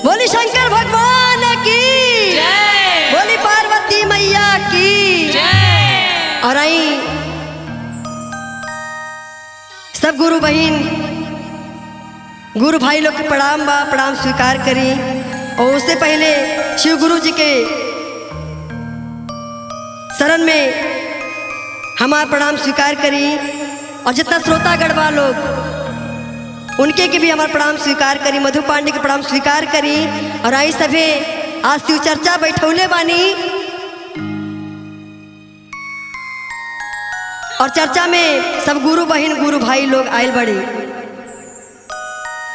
बोली शंकर भगवान की जय, बोली पार्वती मैया की जय। और आई सब गुरु बहन गुरु भाई लोग के प्रणाम बा, प्रणाम स्वीकार करी। और उससे पहले शिव गुरु जी के शरण में हमारा प्रणाम स्वीकार करी। और जितना श्रोतागण बा लोग उनके के भी हमारा प्रणाम स्वीकार करी। मधु पांडे के प्रणाम स्वीकार करी। और आई सभे आज शिव चर्चा बैठौले बानी और चर्चा में सब गुरु बहन गुरु भाई लोग आयल बड़े।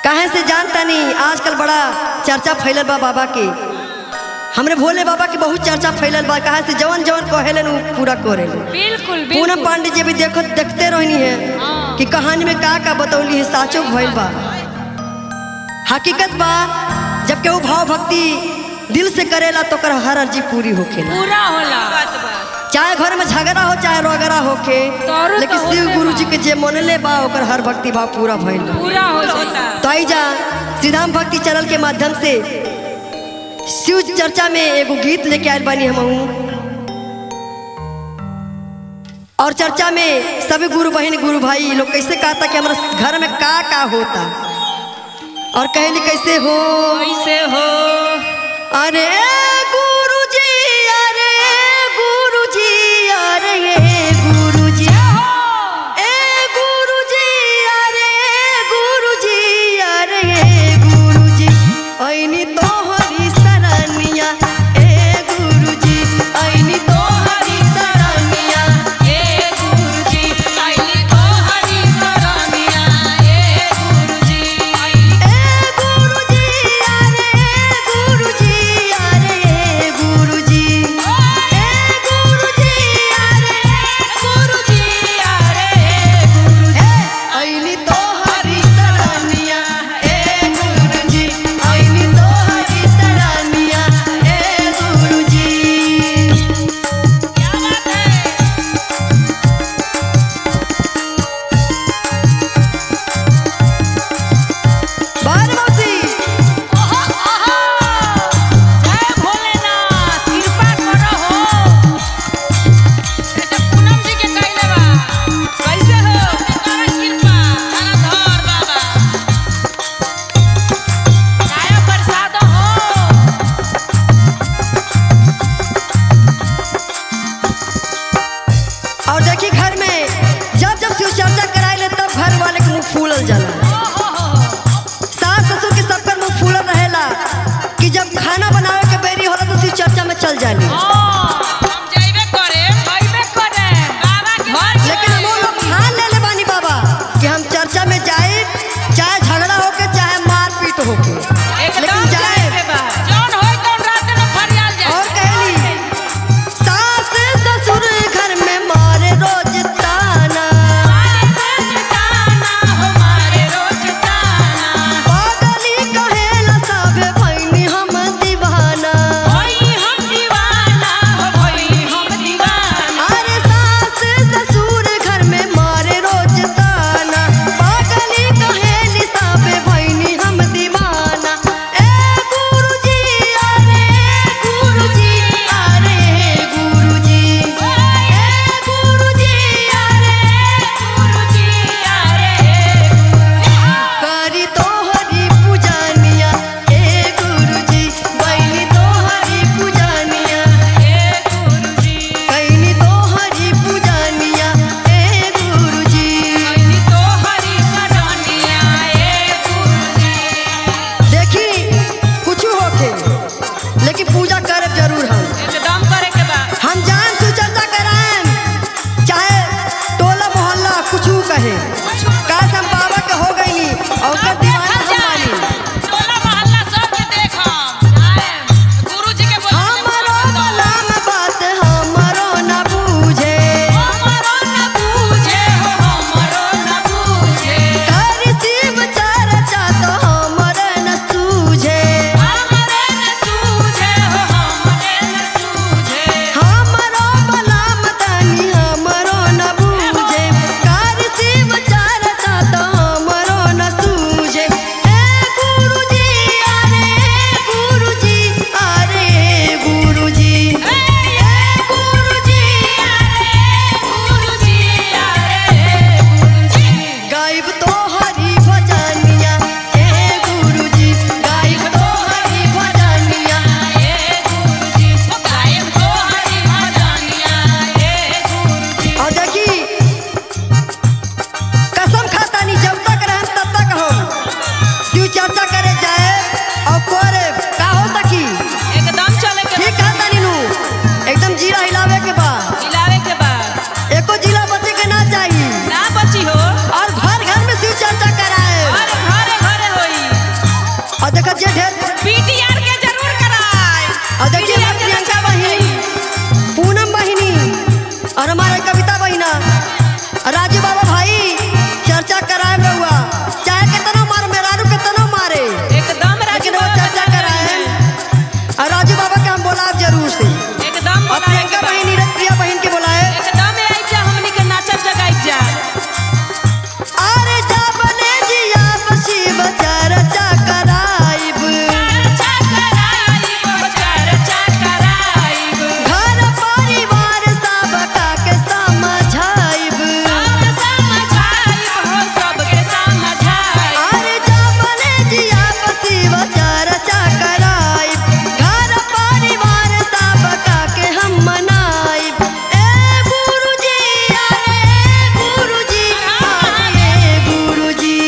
कहाँ से जानता नहीं, आजकल बड़ा चर्चा फैलल बा बाबा के, हमरे भोले बाबा की बहुत चर्चा फैलल बा। कहाँ से जवन जवन कहेलन वो पूरा करेलन। बिल्कुल पूनम पांडे जी भी देखते रहनी है कि कहानी में का बतौली है, साचो भइल बा, हकीकत बा। जब केहू भाव भक्ति दिल से करेला तो कर हर अर्जी पूरी होखेला, पूरा होला। चाहे घर में झगड़ा हो चाहे रोगरा होके, लेकिन शिव गुरु जी के जे मनले बा ओकर हर भक्ति भाव पूरा भइल बा, पूरा हो जाता। तो आई जा सीधाम भक्ति चैनल के माध्यम से शिव चर्चा में एगो गीत लेके आयल बानी हमहू। और चर्चा में सभी गुरु बहन गुरु भाई लोग कैसे कहता कि हमारे घर में का होता और कहली कैसे हो कैसे हो। अरे गुरु जी, अरे गुरु जी, अरे गुरु जी, ए गुरु जी, अरे गुरु जी, अरे गुरु जी, ऐनी तो हरी सरनिया, ए गुरु जी, ऐनी तो हरी सरनिया, ए गुरु जी आइली तो हरी सरनिया। ए गुरु जी ए गुरु जी, अरे गुरु जी, अरे गुरु जी, ए गुरु जी, अरे गुरु जी अरे गुरु जी, ऐनी तो हरी सरनिया, ए गुरु जी, ऐनी तो हरी सरनिया, ए गुरु जी। क्या बात है। बार मौसी ओहो ओहो, जय भोलेनाथ, कृपा करो हो। ऐसे पूनम जी के कइले बा, कैसे हो करा कृपा, तारा धर बाबा, काया प्रसाद हो। और देखी घर में जब जब शिव चर्चा कराए ले तब घर वाले के मुंह फूलल जाला, सास ससुर के सबकर मुंह फूलल रहेला कि जब खाना बनावे के बेरी होला तो शिव चर्चा में चल जाली। हम जाइबे करे बाबा के घर लेकिन हम लोग ठान ले ले बानी बाबा कि हम चर्चा में जाए, चाहे झगड़ा होके चाहे मारपीट होके, लेकिन जाए। जौन होई तौन रात में फरियाल जाए। और कहली सास ससुर घर में मारे रोज ताना, हमारे रोज ताना, पागली कहेला सब भइनी हम दीवाना। होई हम दीवाना, और कोरे का हो सकी एकदम चले के ठीक है तनी नु एकदम जीरा हिलावे के बा मिलावे के बाद एको जिला बचे के ना चाहिए ना बची हो और घर घर में शिव चर्चा कराए और घरे घरे होई और देखा जे ढेर पीटीआर के जरूर कराए और देखिए हमारी प्रियंका बहन पूनम बहिनी और हमारे कविता बहिना और राजू बाबा भाई चर्चा कराए रहुआ चाहे कितना मार मेहरारू कितना मारे एकदम लेकिन राजू वो बाबा चर्चा कराए और राजू बाबा के हम बोला जरूर से एकदम और प्रियंका बहन प्रिया बहन के बोलाए एकदम आई जा हमनी के नाचब जगाई जा अरे जा बने जिया शिव चर्चा कराइब घर परिवार सब का के समझाइब अरे जा बने जिया शिव चर्चा कराइब घर परिवार सब का के हम मनाइब ए गुरुजी अरे गुरुजी अरे गुरुजी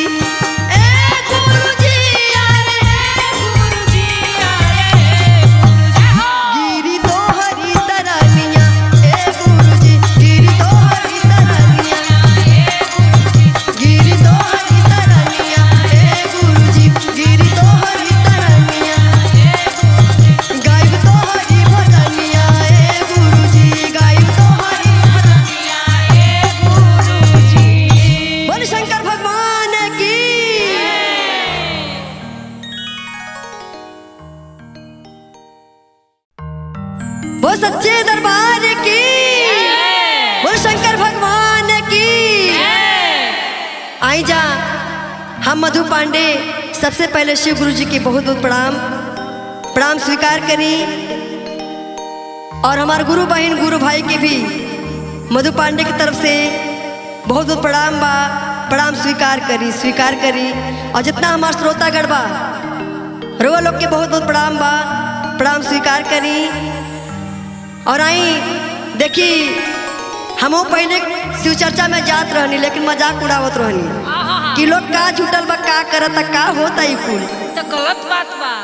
ए गुरुजी गिरी तो हरी तरनिया ए गुरुजी गिरी तो हरी तरनिया गिरी तो हरी तरनिया ए गुरुजी गिरी तो हरी तरनिया गायब तो हरी भजनिया ए गुरुजी गायब तो हरी बोल शंकर भगवान की वो सच्चे दरबार की बोल शंकर भगवान की आई जा हम मधु पांडे सबसे पहले शिव गुरु जी की बहुत बहुत प्रणाम स्वीकार करी और हमारे गुरु बहन गुरु भाई की भी मधु पांडे की तरफ से बहुत बहुत प्रणाम स्वीकार करी और जितना हमारे श्रोतागण बा रोआ लोग के बहुत बहुत प्रणाम स्वीकार करी और आई देखी हमो पहले शिव चर्चा में जात रहनी लेकिन मजाक उड़ावत रहनी कि लोग का झूठल बा का करता का होता ही कुल तो गलत बात बा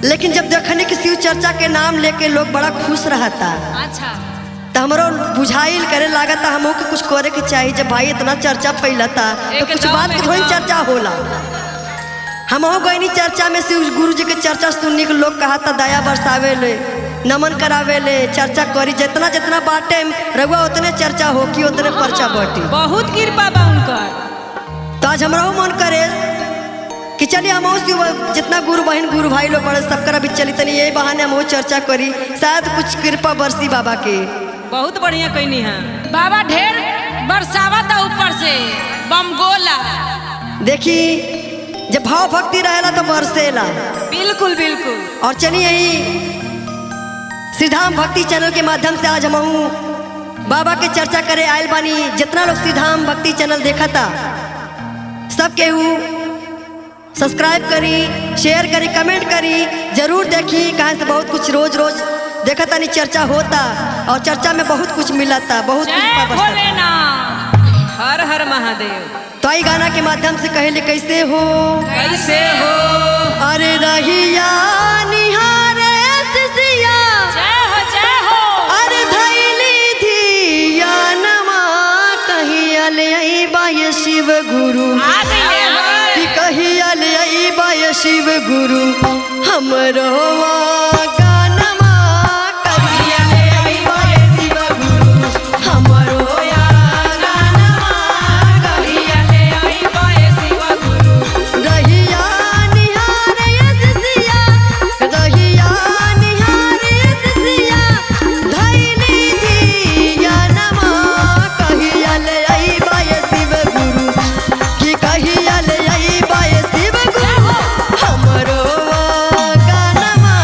लेकिन जब देखने कि शिव चर्चा के नाम लेके लोग बड़ा खुश रहता अच्छा तो हमरो बुझाइल करे लागता हमो के कुछ करे के चाहिए जब भाई इतना चर्चा फैलता तो कुछ बात के थोड़ी चर्चा होला हमो गईनी चर्चा में शिव गुरु जी के चर्चा सुनने के लोग कहता दया बरसावे ले नमन करावे ले चर्चा करी जितना जितना बाटे रघुआ उतने चर्चा हो कि उतने पर्चा बटी बहुत कृपा बा उनकर तो आज हमारा मन करे कि चलिए हम जितना गुरु बहन गुरु भाई लोग बड़े सब करा भी चली तनी यही बहाने हम चर्चा करी शायद कुछ कृपा बरसी बाबा के बहुत बढ़िया कहनी है बाबा ढेर बरसावा था ऊपर से बम गोला देखी जब भाव भक्ति रहेला तो बरसेला बिल्कुल बिल्कुल और चलिए यही श्रीधाम भक्ति चैनल के माध्यम से आज हम बाबा के चर्चा करे आयल बानी जितना लोग श्रीधाम भक्ति चैनल देखा था सब केहू सब्सक्राइब करी शेयर करी कमेंट करी जरूर देखी कहाँ से बहुत कुछ रोज देखा था नहीं चर्चा होता और चर्चा में बहुत कुछ मिला था बहुत कुछ हर हर महादेव तो आई गाना के माध्यम से कहले कैसे हो अरे रहिया निहारे सिसिया जय हो अरे धैली धिया नमा कहिया ले आई बाय शिव गुरु कि कहिया ले आई बाय शिव गुरु हमरो गानमा कहिया ले आई बाय शिव गुरु हमरो गानमा कहिया ले आई बाय शिव गुरु रहिया निहारे सिसिया रहिया निहारे सिसिया धैली धिया नमा कहिया ले आई बाय शिव गुरु कि कहिया ले आई बाय शिव गुरु हमरो गानमा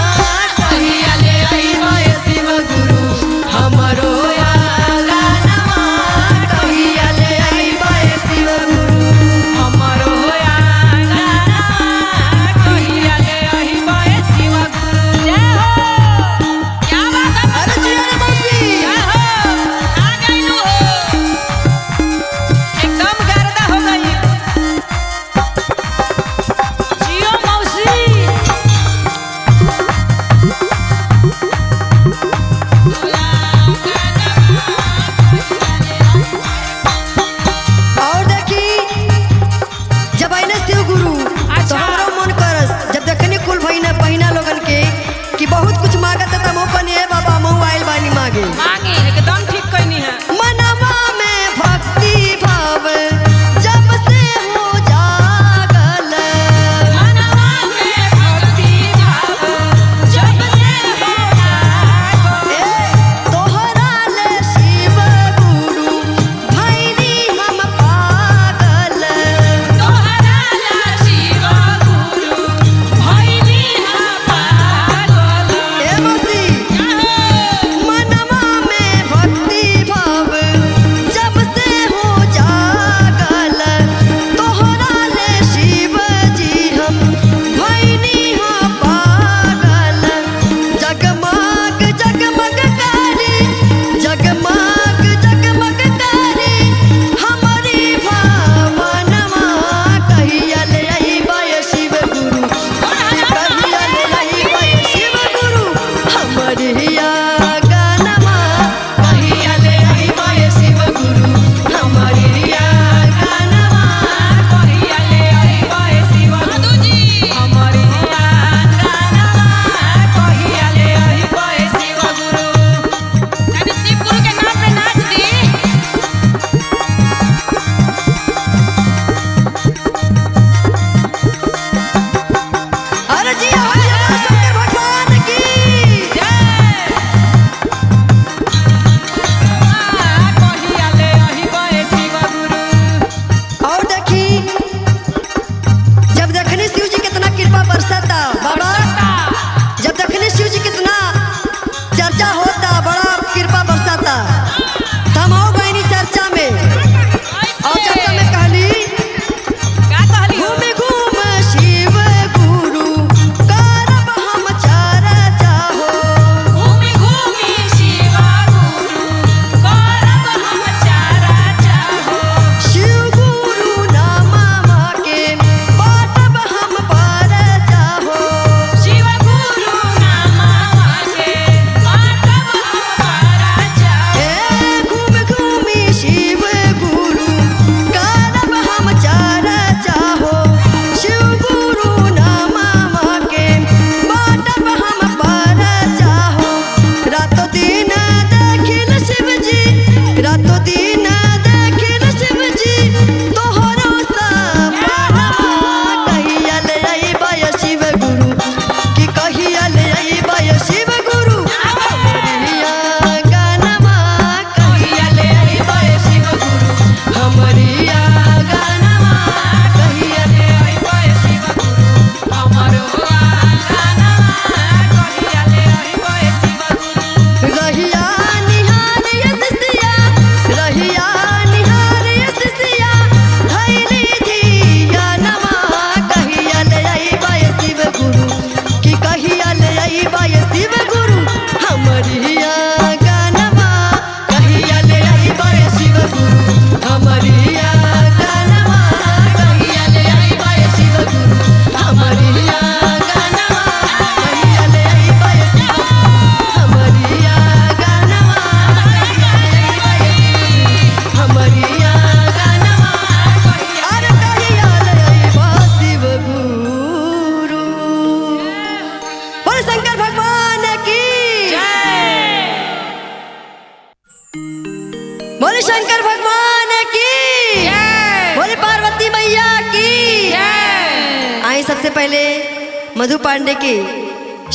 पहले मधु पांडे के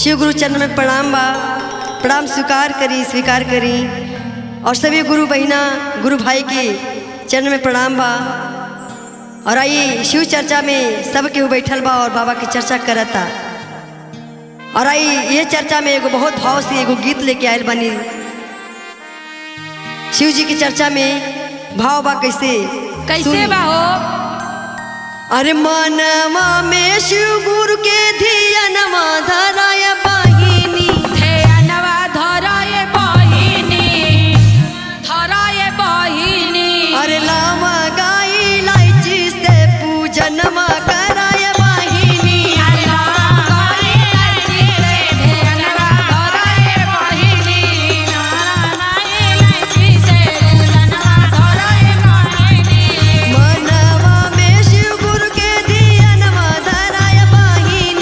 शिव गुरु चरण में प्रणाम बा। प्रणाम स्वीकार करी और सभी गुरु बहिना गुरु भाई के चरण में प्रणाम बा। और आइए शिव चर्चा में सब केहू बैठल बा और बाबा की चर्चा करता। और आइए ये चर्चा में एगो बहुत भाव से एगो गीत लेके आयल बनी। शिव जी की चर्चा में भाव बा कैसे कैसे बा हो? अरे मनवा में शिव गुरु के धियनवा धराय बहिनी, ध्यानवा धराए बहिनी। अरे लावा गाई इलायची से पूजनमा कराय बहिनी। मनवा में शिव गुरु के धियनवा धराय बहिनी,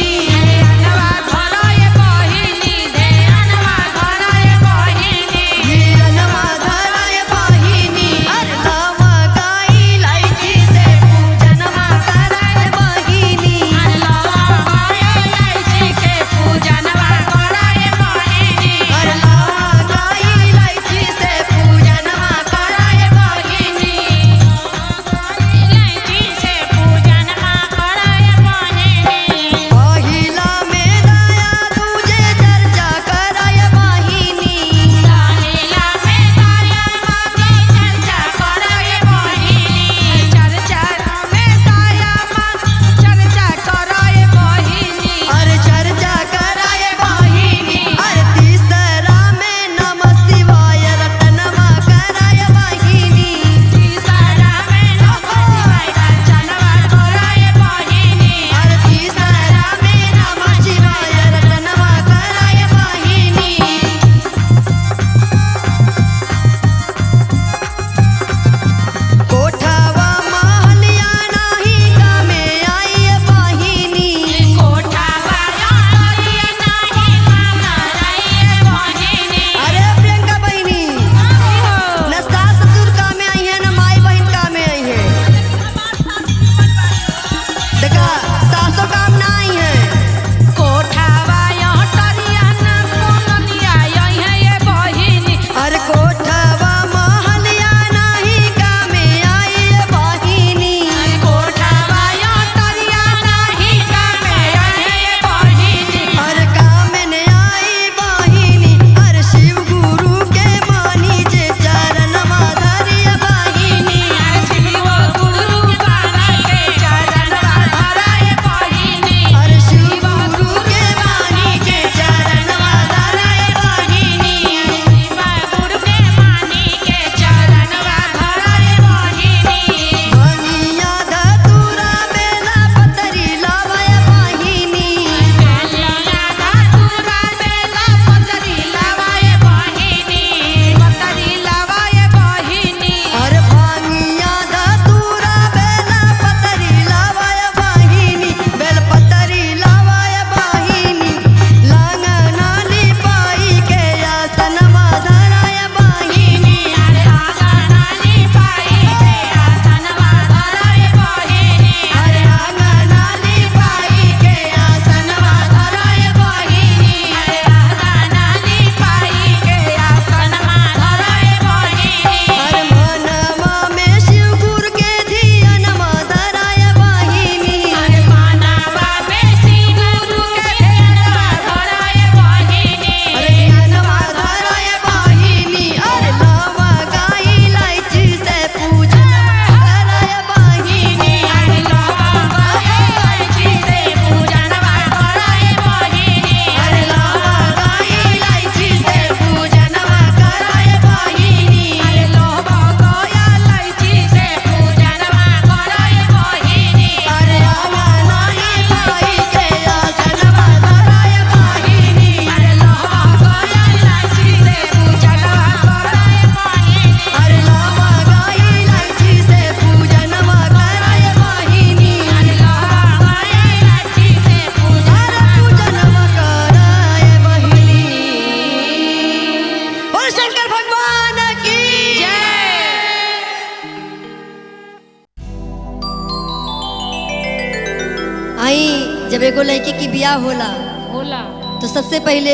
बियाह होला होला तो सबसे पहले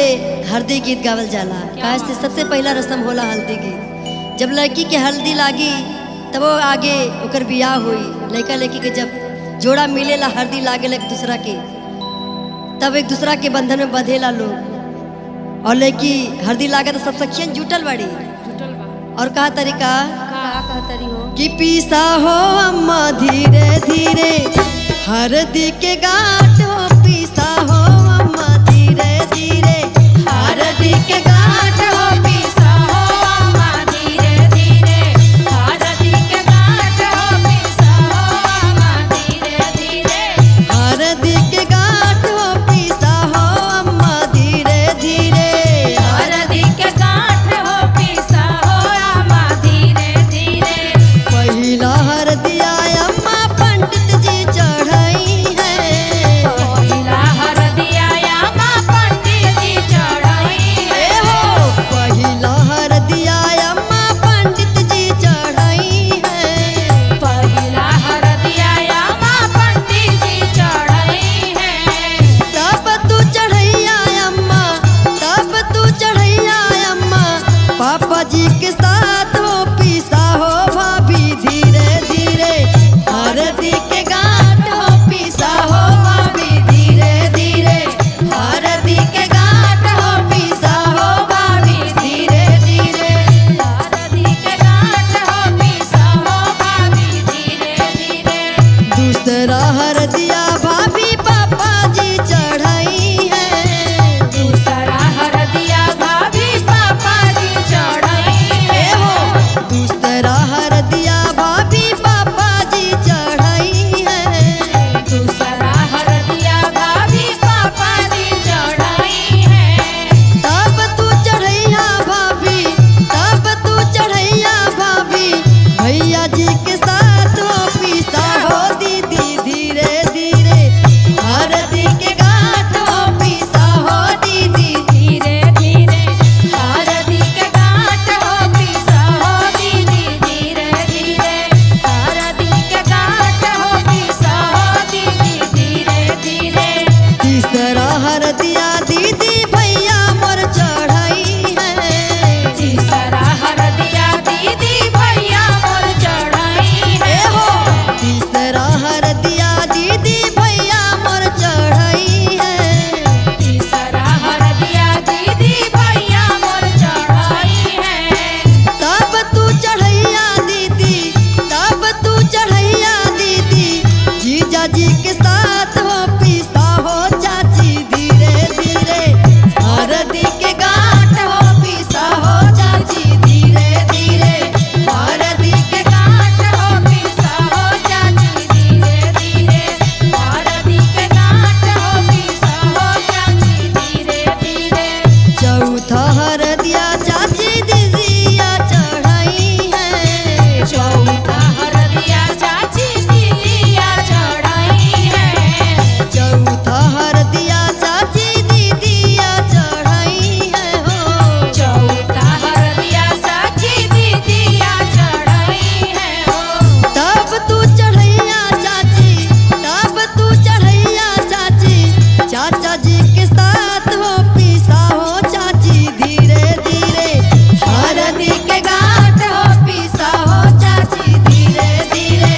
हल्दी गीत गावल जाला। काहे से सबसे पहला रस्म होला हल्दी गीत। जब लड़की के हल्दी लागी तब वो आगे ओकर बियाह हुई। लड़का लड़की के जब जोड़ा मिलेला हल्दी लागे एक दूसरा के, तब एक दूसरा के बंधन में बंधेला लोग। और लड़की हल्दी लागे तो सब सखियन जुटल बाड़ी। जुटल बा और कहा तरीका का तरी हो कि पीसा हो अम्मा धीरे धीरे हरदी के गांठ हो, पीसा हो अम्मा धीरे धीरे हरदी के गांठ हो, पीसा हो अम्मा धीरे धीरे हरदी के गांठ हो, पीसा हो अम्मा धीरे धीरे हरदी के गांठ हो, पीसा हो अम्मा धीरे धीरे हरदी के गांठ हो, पीसा हो अम्मा धीरे धीरे पहिला हरदिया अम्मा पंडित जी चढ़ाई है। पहिला हरदिया अम्मा पंडित जी चढ़ाई है हो पहिला हरदिया अम्मा पंडित जी चढ़ाई है। पहिला हरदिया अम्मा पंडित जी चढ़ाई है तब तू चढ़ैया अम्मा, तब तू चढ़ैया अम्मा पापा जी के साथ हो, पीसा हो भाभी धीरे धीरे हरदी के गांठ हो, पीसा हो भाभी धीरे धीरे हरदी के गांठ हो, पीसा हो भाभी धीरे धीरे हरदी के गांठ हो, पीसा हो भाभी धीरे धीरे दूसरा हरदिया भाभी पापा जी चढ़ाई है। दूसरा हरदिया भाभी पापा जी चढ़ाई है हो दूसरा हरदिया भाभी पापा जी चढ़ाई है। दूसरा हरदिया भाभी पापा जी चढ़ाई है तब तू चढ़ैया भाभी, तब तू चढ़ैया भाभी भैया जी के साथ हो, पीसा हो दीदी धीरे धीरे हरदी के गांठ हो, पीसा हो दीदी धीरे धीरे हरदी के गांठ हो, पीसा हो दीदी धीरे धीरे हरदी के गांठ हो, पीसा हो दीदी धीरे धीरे तीसरा हरदिया दीदी भैया मोर चढ़ाई है। तीसरा हरदिया दीदी भैया मोर चढ़ाई है हो तीसरा हरदिया दीदी भैया मोर चढ़ाई है। तीसरा हरदिया दीदी भैया मोर चढ़ाई है तब तू चढ़ैया दीदी, तब तू चढ़ैया दीदी जीजा जी के साथ हो, पीसा हो चाची धीरे धीरे हरदी के गांठ हो, पीसा हो चाची धीरे धीरे हरदी के गांठ हो, पीसा हो चाची धीरे धीरे हरदी के गांठ हो, पीसा हो चाची धीरे धीरे चौथा हरदिया चाची दीदिया चढ़ाई है। चौथा हरदिया चाची दीदिया चढ़ाई है चौथा हरदिया चाची दीदिया चढ़ाई है। हो चौथा हरदिया चाची दीदिया चढ़ाई है तब तू चढ़ैया चाची, तब तू चढ़ैया चाची चाचा जी के साथ हो, पीसा हो चाची धीरे धीरे हरदी के गांठ हो, पीसा हो चाची धीरे धीरे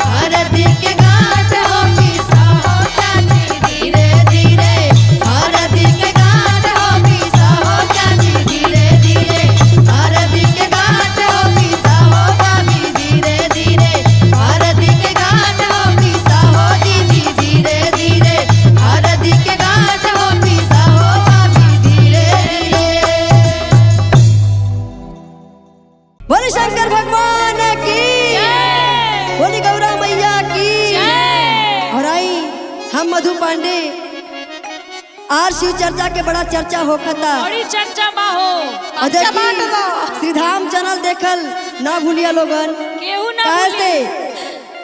हरदी के गांठ हो, पीसा हो चाची धीरे धीरे हरदी के गांठ हो, पीसा हो चाची धीरे धीरे हरदी के गांठ हो, पीसा हो भाभी धीरे धीरे हरदी के गांठ हो, पीसा हो दीदी धीरे धीरे हरदी के गांठ हो, पीसा हो भाभी धीरे धीरे। बोले शंकर भगवान की, बोली गौरा मैया की। और आई हम मधु पांडे आर शिव चर्चा के बड़ा चर्चा होखता। बड़ी चर्चा बा हो और देखी श्रीधाम चैनल देखल ना भूलिया लोगन। केहू ना कैसे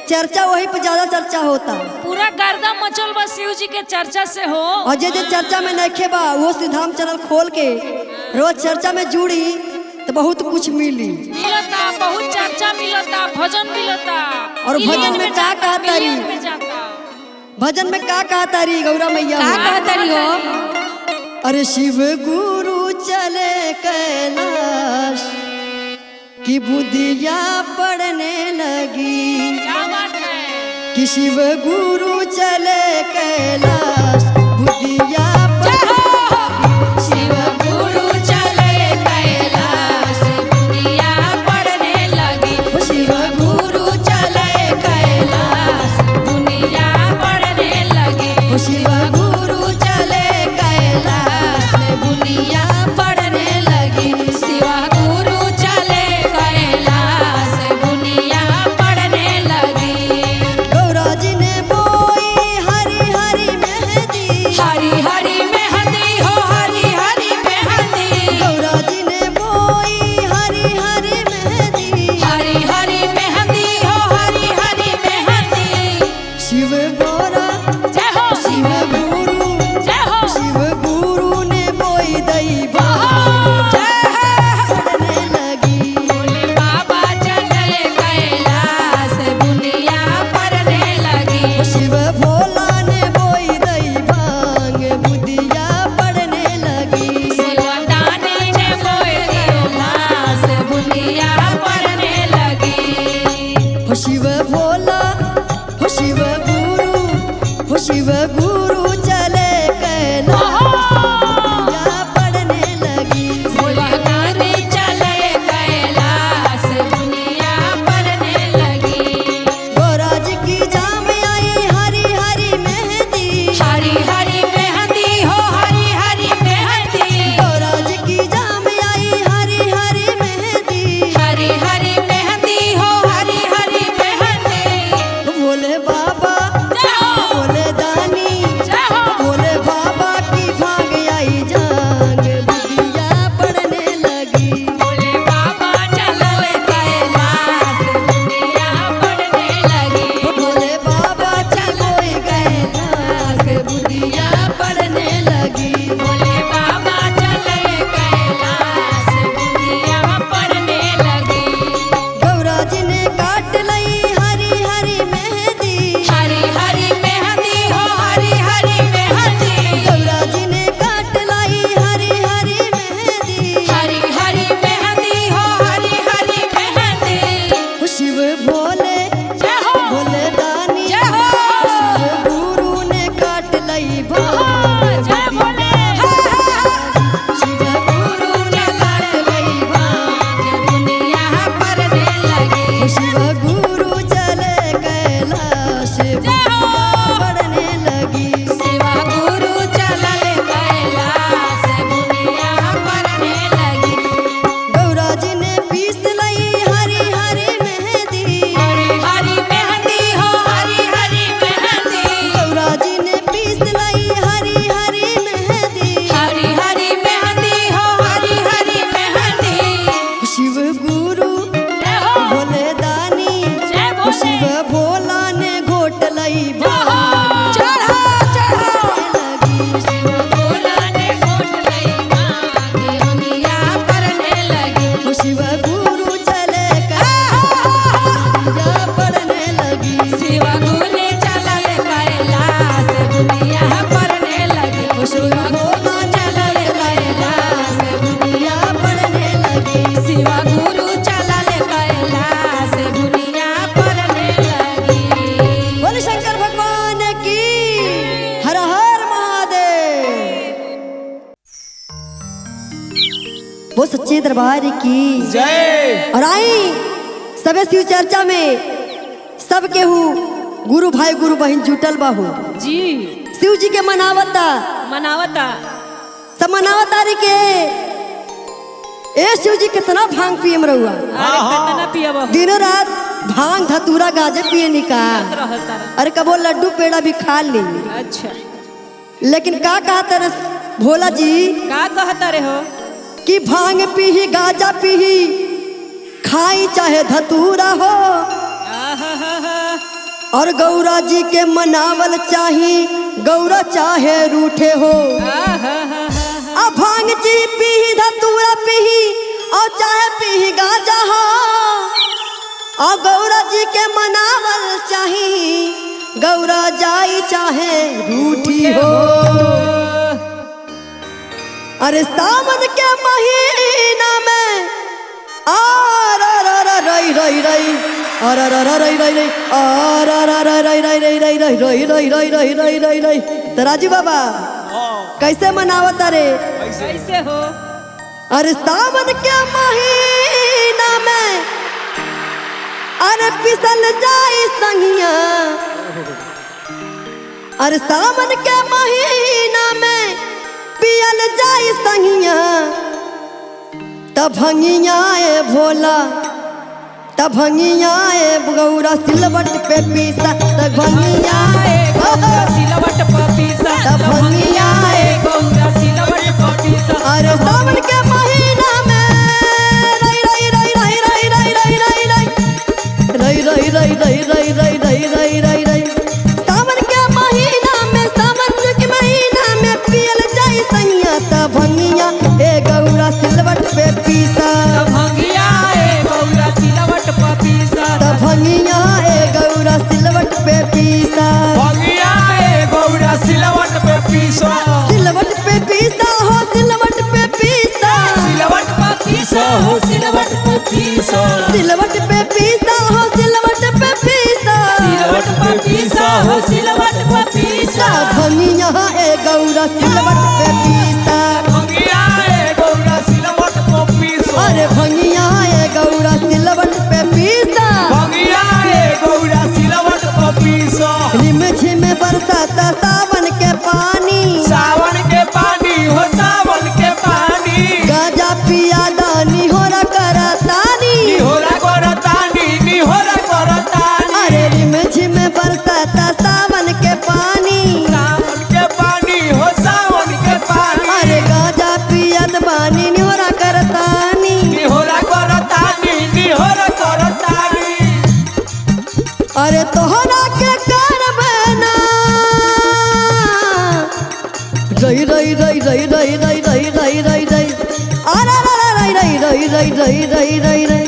चर्चा वही पे ज्यादा चर्चा होता, पूरा गर्दा मचल बा शिव जी के चर्चा से हो और जे चर्चा में नइखे बा वो श्रीधाम चैनल खोल के रोज चर्चा में जुड़ी तो बहुत कुछ मिली। मिलता बहुत चर्चा मिलता, भजन मिलता और भजन मिलियन में का जाता, कहता मिलियन रही? में जाता भजन में का कहा तारी गौरा मैया का हो? कहतरी हो? अरे शिव गुरु चले कैलाश की बुद्धिया पड़ने लगी। क्या बात है? कि शिव गुरु चले कैलाश बुद्धिया शिव गुरु चले कैलाश दुनिया पढ़ने लगी। शिव गुरु चले कैलाश दुनिया पढ़ने लगी। शिव गुरु चले कैलाश दुनिया पढ़ने लगी। शिव गुरु चले कैलाश दुनिया पढ़ने लगी। गौरा जी ने बोई हरी हरी मेहंदी। हरी हरी मेहंदी हो हरी हरी मेहंदी। गौरा जी ने बोई हरी हरी मेहंदी। हरी हरी मेहंदी हो हरी हरी मेहंदी। शिव बोरा जय हो शिव गुरु जय हो शिव गुरु ने बोई दई पड़ने लगी। भोले बाबा चले कैलाश दुनिया पढ़ने लगी। शिव भोला ने बोई दई भांग बुद्धिया पड़ने लगी। शिवदानी ने बोए कैलाश दुनिया पढ़ने लगी। हो शिव भोला हो शिव गुरु हो शिव गुरु चले कैलाश बुद्धिया पड़ने लगी। शिवदानी चले कैलाश दुनिया पढ़ने लगी। गौरा जी की जाम आई हरी हरी मेहंदी। हरी हरी मेहंदी हो हरी हरी मेहंदी। गौरा जी की जाम आई हरी हरी मेहंदी। हरी हरी मेहंदी हो हरी हरी मेहंदी। भोले बाबा जय हो भोले दानी जय हो भोले बाबा की भाग आई जांग बुद्धिया पड़ने लगी। भोले बाबा चले कैलाश दुनिया पढ़ने लगी। भोले बाबा चलोई कैलाश बुद्धिया पड़ने लगी। भोले बाबा चले कैलाश दुनिया पढ़ने लगी। गौरा जी ने काट लई हरी हरी मेहंदी। हरी हरी मेहंदी हो हरी हरी मेहंदी। गौरा जी ने काट लाई हरी हरी मेहंदी। हरी हरी मेहंदी हो हरी हरी मेहंदी। शिव भोले जय हो भोले दानी जय हो शिव गुरु ने काट लई भांग जय भोले शिव गुरु ने काट लई भांग दुनिया पढ़ने लगी। शिव गुरु चले कैलाश पड़ने लगी। शिव गुरु चले कैलाश दुनिया पढ़ने लगी। गौरा जी ने पीस लई हरी हरी मेहंदी। हरी हरी मेहंदी हो हरी हरी मेहंदी। गौरा जी ने पीस लई हरी हरी मेहंदी। हरी हरी मेहंदी हो हरी हरी मेहंदी। शिव गुरु जय हो भोले दानी जय भोले शिव भोला ने घोट लई भांग चढ़ा चढ़ा लगी। शिव भोला ने घोट लई भांग दुनिया पढ़ने लगी। शिव गुरु चले कैलाश पड़ने लगी। शिव गुरु चले कैलाश दुनिया पढ़ने लगी। शिव भोला चले कैलाश दुनिया पड़ने लगी। शिव गुरु चले कैलाश दुनिया पढ़ने लगी। बोले शंकर भगवान की हर हर महादेव। वो सच्चे दरबार की जय। और आई सबे शिव चर्चा में सब केहू गुरु भाई गुरु बहन जुटल बाहू जी शिव जी के मनावता मनावता सब मनावता रे के ए शिव जी कितना भांग पियम रहुआ। अरे कितना पिया बहु दिनों रात भांग धतूरा गाजे पिए निकाल। रहता अरे कबो लड्डू पेड़ा भी खा ली। अच्छा लेकिन का कहते रस भोला जी का कहता रे हो? कि भांग पीही गाजा पीही खाई चाहे धतूरा हो आहाहा और गौरा जी के मनावल चाही गौरा चाहे रूठे हो। आहाहा अब भांग ची पीही धतूरा पीही और चाहे पीही गाजा हो और गौरा जी के मनावल चाही गौरा जाई चाहे रूठी हो। अरे सावन के महीना में रई रई रई रई। तो राजू बाबा कैसे मनावत रे? कैसे हो? अरे सावन के महीना में अरे पिसल जाई संगिया। अरे सावन के महीना में पियल जाई संगिया। तब भंगिया ए भोला, तब भंगिया ए गौरा सिलवट पे पीसा। तब भंगिया ए गौरा सिलवट पे पीसा। तब भंगिया ए गौरा सिलवट पे पीसा। अरे सावन के महीना में रई रई रई रई रई रई रई रई रई रई रई रई रई रई रई रई रई। सावन के महीना में, सावन के महीना में पियल जाई सैया। तब भंगिया ए गौरा सिलवट पे पीसा। तब भंगिया ए गौरा सिलवट पे पीसा। तब भंगिया ए गौरा सिलवट पे पीसा। भंगिया ए गौरा सिलवट पे पीसा। सिलवट पे पीसा हो, सिलवट पे पीसा। सिलवट पे पीसा हो, सिलवट पे पीसा। सिलवट पे पीसा हो, सिलवट पे पीसा। सिलवट पे पीसा हो, सिलवट पे पीसा। भंगिया ए गौरा सिलवट पे पीसा। भंगिया ए गौरा सिलवट पे पीसा। अरे भंगिया ए गौरा सिलवट पे पीसा। भंगिया ए गौरा सिलवट पे पीसा। रिम झिम बरसाता सावन के पानी। सावन के पानी हो, सावन के पानी। गाजा पिया दानी होरा करतानी। निहोरा करतानी, निहोरा करतानी। अरे रिम झिम बरसाता सावन के पानी। सावन के पानी हो, सावन के पानी। अरे गाजा पियत बानी निहोरा करतानी। निहोरा करतानी, निहोरा करतानी। अरे तोहरा के करबना रई रई रई रई रई रई रई रई रई रई। अरे रई रई रई रई रई रई रई रई।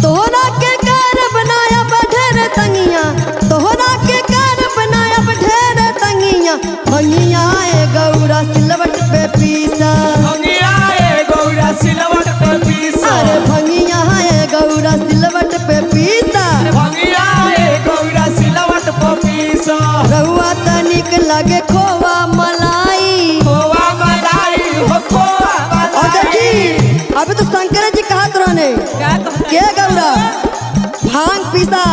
तोहरा के कर बनाया ढेर तंगिया। तोहरा के कर बनाया ढेर तंगिया। भंगिया ए गौरा सिलवट पे पीसा। भंगिया ए गौरा सिलवट पे पीसा। अरे भंगिया ए गौरा सिलवट पे पीसा। भंगिया ए गौरा सिलवट पे पीसा। रहुआ तनिक लगे खोवा मलाई। खोवा मलाई हो, खोवा और मलाई। देखी अभी तो शंकर जी कहत रहने क्या कहता? के गौरा भांग पीसा,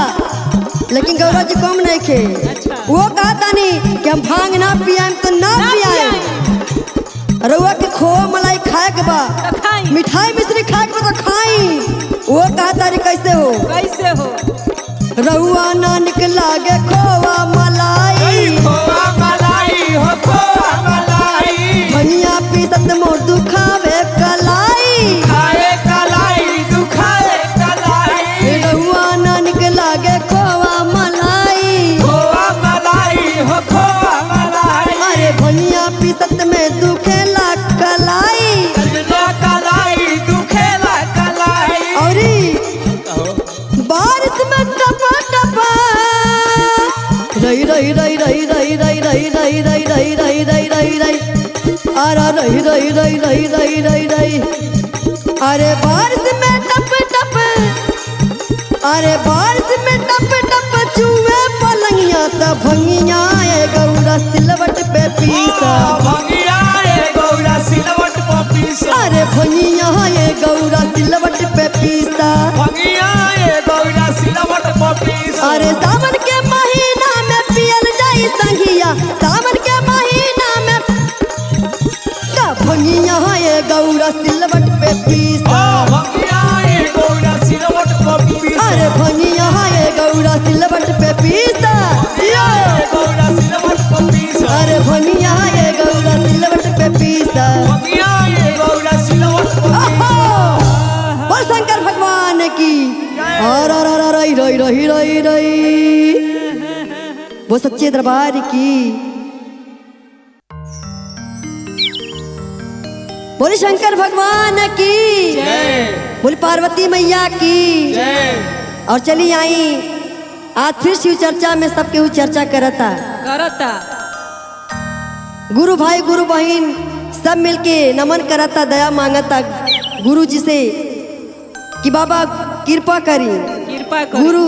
लेकिन गौरा जी कम नहीं खे। अच्छा। वो कहता नहीं कि हम भांग ना पियाएम तो ना पियाएम। रहुआ के खोवा मलाई खाए के बा, तो खाई। मिठाई मिश्री खाए के बा तो खाई। वो कहता रे कैसे हो? कैसे हो? रहुआ नानक लागे खोवा मलाई। खोवा मलाई हो, खोवा मलाई। भनिया पीसत मोर दुखावे कलाई। खाए कलाई, दुखाए कलाई। रहुआ नानक लागे खोवा मलाई। खोवा मलाई हो, खोवा मलाई। अरे भनिया पीसत में दुखेला कलाई। कलना कलाई, दुखेला कलाई। औरी बारिश में टपा टपा रई रई रई रई रई रई रई रई रई रई रई रई रई रई। अरे रई रई रई रई रई रई रई। अरे बारिश में टप टप, अरे बारिश में टप टप चूहे पलंगिया। तब भंगिया ए गौरा सिलवट पे पीसा। भंगिया ए गौरा सिलवट पे पीसा। अरे भंगिया ए गौरा सिलवट पे पीसा। भंगिया ए गौरा सिलवट पे पीसा। अरे सावन के महीना में पियल जाई संगिया। सावन के महीना में तब भंगिया ए गौरा सिलवट पे पीसा। भंगिया ए गौरा सिलवट पे पीसा। अरे भंगिया ए गौरा सिलवट पे पीसा। ए गौरा सिलवट पे पीसा। अरे भंगिया ए गौरा सिलवट पे पीसा। भंगिया ए गौरा सिलवट पे पीसा। बोल शंकर भगवान की। और रई रई रई रई रई। वो सच्चे दरबार की। बोले शंकर भगवान की। जय बोले पार्वती मैया की। जय। और चली आई आज फिर शिव चर्चा में सबके हु चर्चा करता। करता गुरु भाई गुरु बहन सब मिलके नमन करता, दया मांगता गुरु जी से कि बाबा कृपा करी, कृपा कर गुरु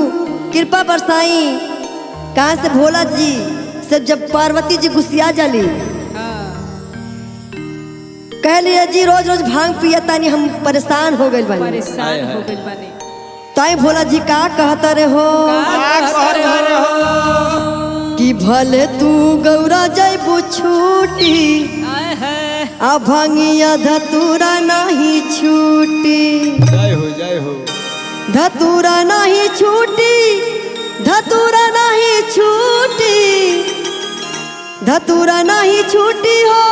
कृपा बरसाई। कहाँ से भोला जी सब जब पार्वती जी गुस्सिया जाली कह लिया जी रोज रोज भांग पिया तानी हम परेशान हो गए बानी। परेशान हो गइल बानी। ताई भोला जी का कहता रे हो कि भले तू गौरा जैबू छूटी आए है आ भांगिया धतूरा नहीं छूटी, जय हो धतूरा नहीं छूटी, धतूरा नहीं छूटी, धतूरा नहीं छूटी हो,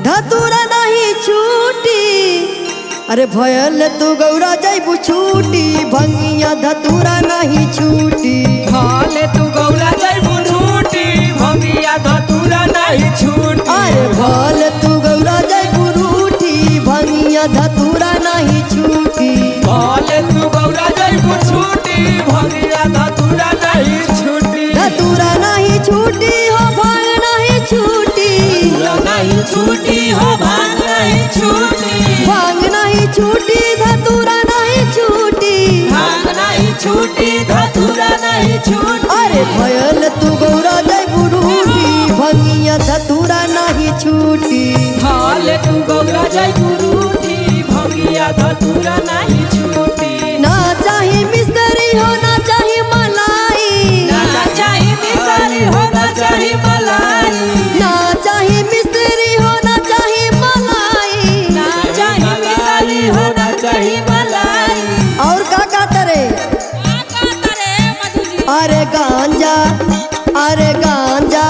धतूरा नहीं छूटी। अरे भयल तू गौरा जैबू छूटी भंगिया धतूरा नहीं छूटी। भाले तू गौरा जैबू छूटी भंगिया धतूरा नहीं छूटी। अरे भल तू गौरा जैबू रूठी भंगिया धतूरा नहीं छूटी। भाले तू गौरा जैबू छूटी भंगिया धतूरा नहीं छूटी। धतूरा नहीं छूटी हो भांग नहीं छूटी, नहीं छूटी हो भांग नहीं छूटी। भांग नहीं छूटी धतूरा नहीं छूटी। भांग नहीं छूटी धतूरा नहीं छूटी। अरे भयल तू गौरा जैबू रूठी भंगिया धतूरा नहीं छूटी। भाले तू गौरा जैबू रूठी भंगिया धतूरा नहीं छूटी। ना चाही मिस्त्री हो ना चाही मलाई, ना चाही मिसारी हो ना चाही मलाई। ना चाही मिस्त्री हो ना चाही मलाई। ना चाही मिसारी हो ना चाही मलाई। और का करे मधु जी अरे गांजा, अरे गांजा,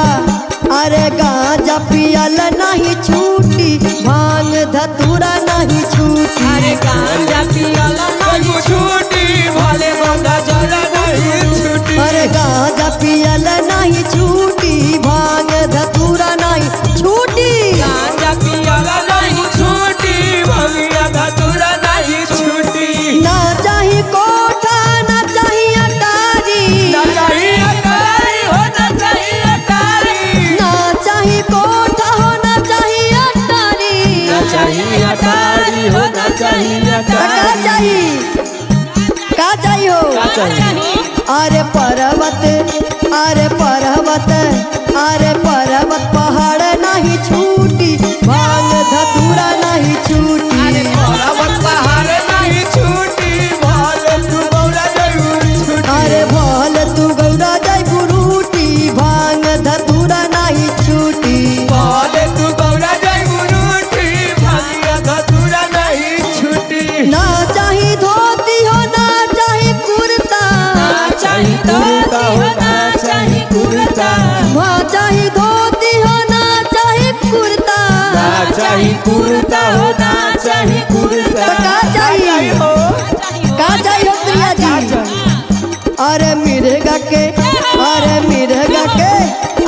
अरे गांजा पियल नहीं छूटी भांग धतूरा नहीं छूटी। अरे गांजा पियाला नहीं छूटी भाले गंगा जल नहीं छूटी। अरे गांजा पियल नहीं छूटी भांग धतूरा नहीं छूटी। गांजा पियाला नहीं छूटी भंगिया धतूरा नहीं छूटी। ना चाही कोठा ना चाही अटारी, ना चाही अटारी हो ना चाही अटारी। ना चाही कोठा हो ना चाही अटारी। ना चाही अटारी हो ना चाही का अटारी। चाहिए, का चाहिए हो? का चाहिए? अरे पर्वत, अरे पर्वत, अरे पर्वत पहाड़ नहीं छूटी भांग धतूरा नहीं छूटी। अरे पर्वत पहाड़ नहीं छूटी भाले तू गौरा जैबू छूटी। अरे भल तू गौरा जैबू रूठी भांग धतूरा नहीं छूटी। भाले तू गौरा जैबू रूठी भंगिया धतूरा नहीं छूटी। ना चाही धोती हो ना चाही कुर्ता, ना चाही कुर्ता हो ना चाही कुर्ता। ना चाही धोती हो ना चाही कुर्ता। ना चाही कुर्ता हो ना चाही कुर्ता। तो का चाहिए? हो का चाहिए हो प्रिया जी? अरे मिर्गा के, अरे मिर्गा के,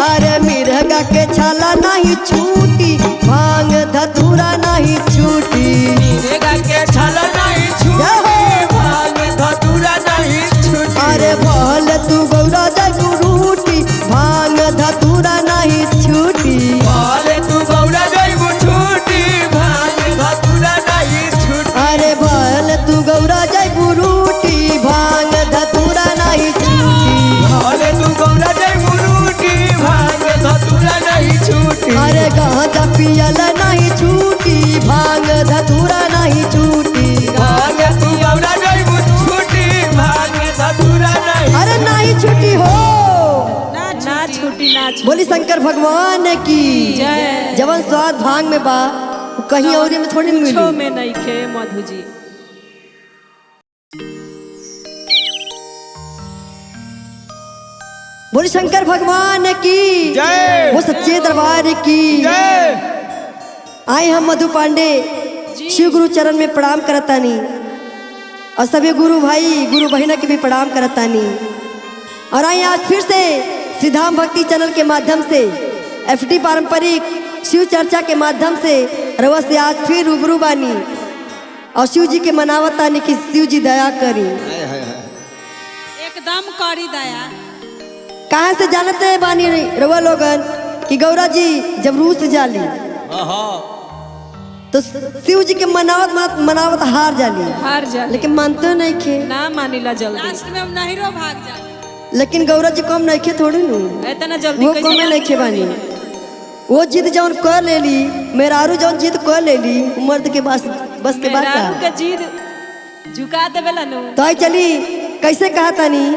अरे मिर्गा के छाला नहीं छूटी भांग धतूरा नहीं छूटी। मिर्गा के छाला नहीं छूटी भांग धतूरा नहीं छूटी। अरे भल तू गौरा जैबू रूठी भांग धतूरा नहीं छूटी। भाले तू गौरा जैबू छूटी भांग धतूरा नहीं छूटी। अरे भल तू गौरा जैबू रूठी भांग धतूरा नहीं छूटी। भाले तू गौरा जैबू रूठी भांग धतूरा नहीं छूटी। अरे गांजा पियल नहीं छूटी भांग धतूरा नहीं छूटी। भांग तू गौरा जैबू छूटी भांग धतूरा नहीं। अरे नहीं छूटी हो। ना छूटी ना छूटी। बोली शंकर भगवान की जय। जवन स्वाद भांग में बा वो कहीं और में थोड़ी नहीं छो मिली। में नहीं खे मधु जी। बोली शंकर भगवान की जय। वो सच्चे दरबार की जय। आए हम मधु पांडे शिव गुरु चरण में प्रणाम करतानी और सभी गुरु भाई गुरु बहना के भी प्रणाम करतानी। और आए आज फिर से सिद्धाम भक्ति चैनल के माध्यम से एफडी पारंपरिक शिव चर्चा के माध्यम से रवा से आज फिर रूबरू बानी और शिव जी के मनावतानी कि शिव जी दया करी। एकदम करी दया। कहाँ से जानते बानी रवा लोगन कि गौरा जी जब रूस जाली तो शिव जी के मनावत हार जाली, हार जा लेकिन मानते नहीं खे। ना मानिला जल्दी, लास्ट में हम नहिरो भाग जा। लेकिन गौरा जी कम नहीं खे थोड़ी नु, इतना जल्दी वो कम नहीं खे बानी। वो जिद जौन कर लेली, मेहरारू जौन जिद कर लेली, मर्द के बस के बात मेहरारू के जीद झुका देवेला नु। तो आई चली कैसे कहा तानी,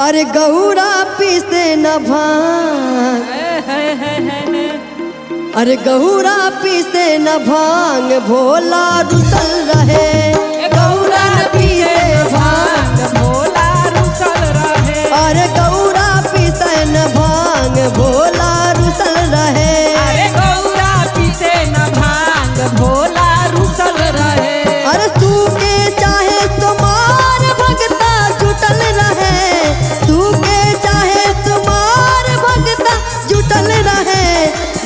अरे गौरा पीसे न भांग, अरे गौरा पीसे न भांग, भोला रुसल रहे। गौरा पीसे भांग, भोला रुसल रहे। अरे गौरा पीसे न भांग, भोला रुसल रहे। अरे गौरा पीसे न भांग, भोला रुसल रहे। अरे तू के चाहे तुम्हार भगता जुटल रहे, तू के चाहे तुम्हार भगता जुटल रहे।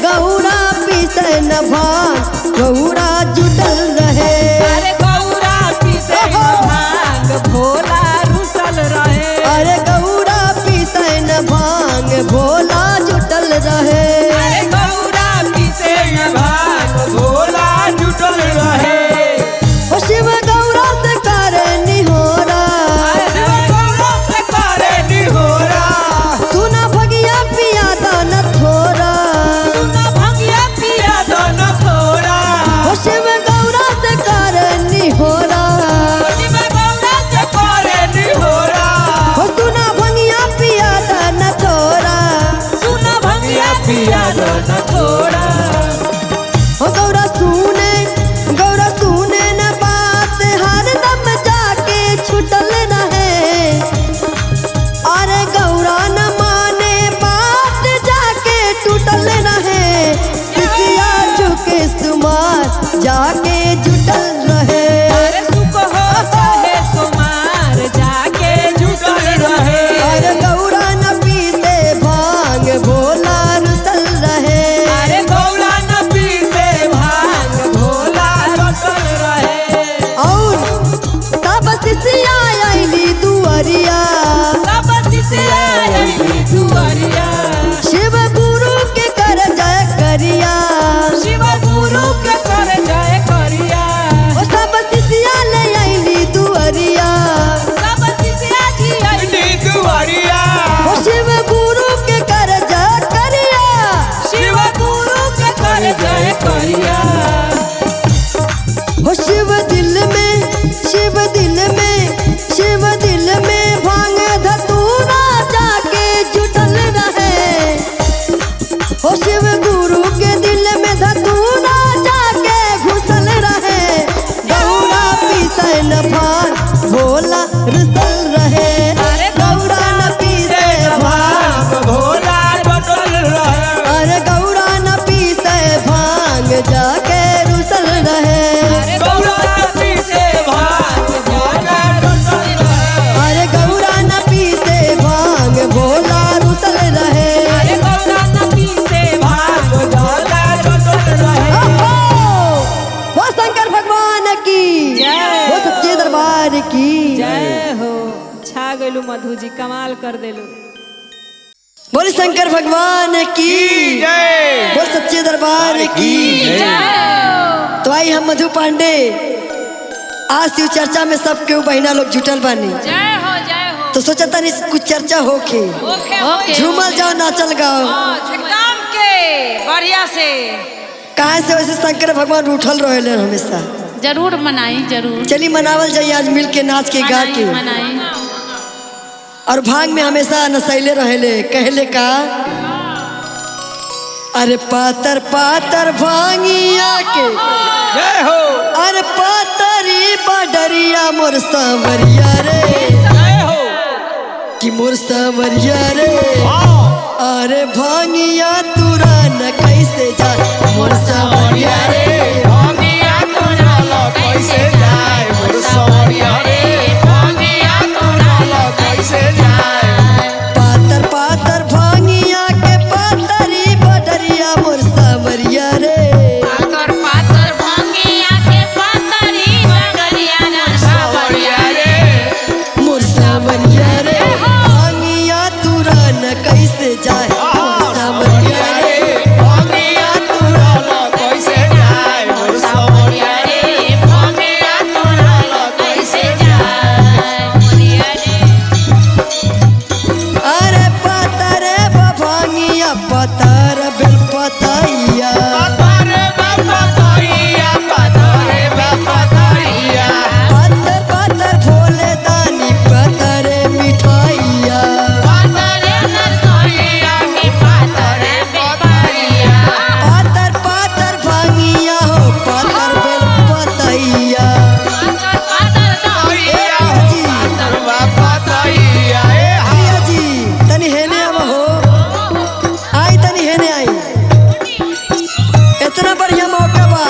गौरा पीसे न भांग, गौरा जुटल रहे। अरे गौरा पीसे न भांग, भोला रुसल रहे। अरे गौरा पीसे न भांग, भोला जुटल रहे। अरे गौरा पीसे न भांग, भोला जुटल रहे। ओ शिव गौरा से करे निहोरा, शिव गौरा से करे निहोरा। तू ना भगिया पिया दान थोरा। सुना भंगिया पिया दान थोरा। ओ शिव गौरा से करे निहोरा, शिव गौरा से करे निहोरा। ओ तू ना भगिया पिया दान थोरा। सुना भंगिया पिया दान थोरा। ओ गौरा सुने न बात, हरदम जाके छुटल रहे। अरे गौरा न माने बात, जाके टूटल रहे। सिसिया झुके सुमार, जाके जुटल रहे। अरे सुख हो चाहे सोमार, जाके जुटल रहे। अरे गौरा न पीसे भांग, भोला रुसल रहे। अरे गौरा न पीसे भांग, भोला रुसल रहे। और सब सिसिया आईली दुआरिया, सब शिष्या आईली दुआरिया। शिव गुरु के कर जय करिया। शिव गुरु के कर जय करिया। ओ सब सिसिया ले आईली दुआरिया। सब शिष्या जी आईली दुआरिया। ओ शिव गुरु के कर जय करिया। शिव गुरु के कर जय करिया। ओ शिव दिल में, शिव दिल में, शिव दिल में भांग धतूरा, जाके जुटल रहे। ओ शिव गुरु के दिल में धतूरा, जाके घुसल रहे। गौरा पीसे न भांग, भोला रुसल रहे। अरे गौरा न पीसे भांग, भोला रुसल रहे। अरे गौरा न पीसे भांग, जाके रुसल रहे। अरे गौरा पीसे भांग, भोला रुसल रहे। अरे गौरा न पीसे भांग, भोला रुसल रहे। अरे गौरा न पीसे भांग, भोला रुसल रहे। ओहो! वो शंकर भगवान की जय। वो सच्चे दरबार की जय हो। छा गइलू मधु जी, कमाल कर देलू। बोल शंकर भगवान की जय। बोल सच्चे दरबार की। तो आई हम मधु पांडे आज शिव चर्चा में सब केहू बहिना लोग जुटल बानी, जय हो जय हो। तो सोचा तानी कुछ चर्चा होके, ओके ओके। झूमल जाओ नाचल गाओ। एकदम के बढ़िया से। कहाँ से वैसे शंकर भगवान उठल रहे हमेशा। जरूर मनाई, जरूर चली मनावल जाइए आज मिल के नाच के गा के। मनाई। और भांग में हमेशा नशैले रहले, कहले का, अरे पातर पातर भांगिया के, जय हो। अरे पातरी बडरिया मोर सांवरिया रे, जय हो। कि मोर सांवरिया रे। हाँ। अरे भांगिया तुरा न कैसे जा, मोर सांवरिया रे। भांगिया तोरा लो कैसे जाए, मोर सवरिया रे। भांगिया तोरा लो कैसे जाए। पातर पातर भांगिया के, पातरी बडरिया मोर सांवरिया रे। पातर पातर भांगिया के, पातरी बगरिया ना। भांगिया पतर बेल पतैया पतरे बपतैया पतरे बपतैया पतर पतर भोले दानी पतरे मिठाइया पतरे बपतैया की पतरे बपतैया पातर पातर भांगिया हो पातर बेल पतैया पतैया जी पतर बपतैया ए भैया जी तनी हेने अब हो आई तनी हेने आई इतना बढ़िया मौका बा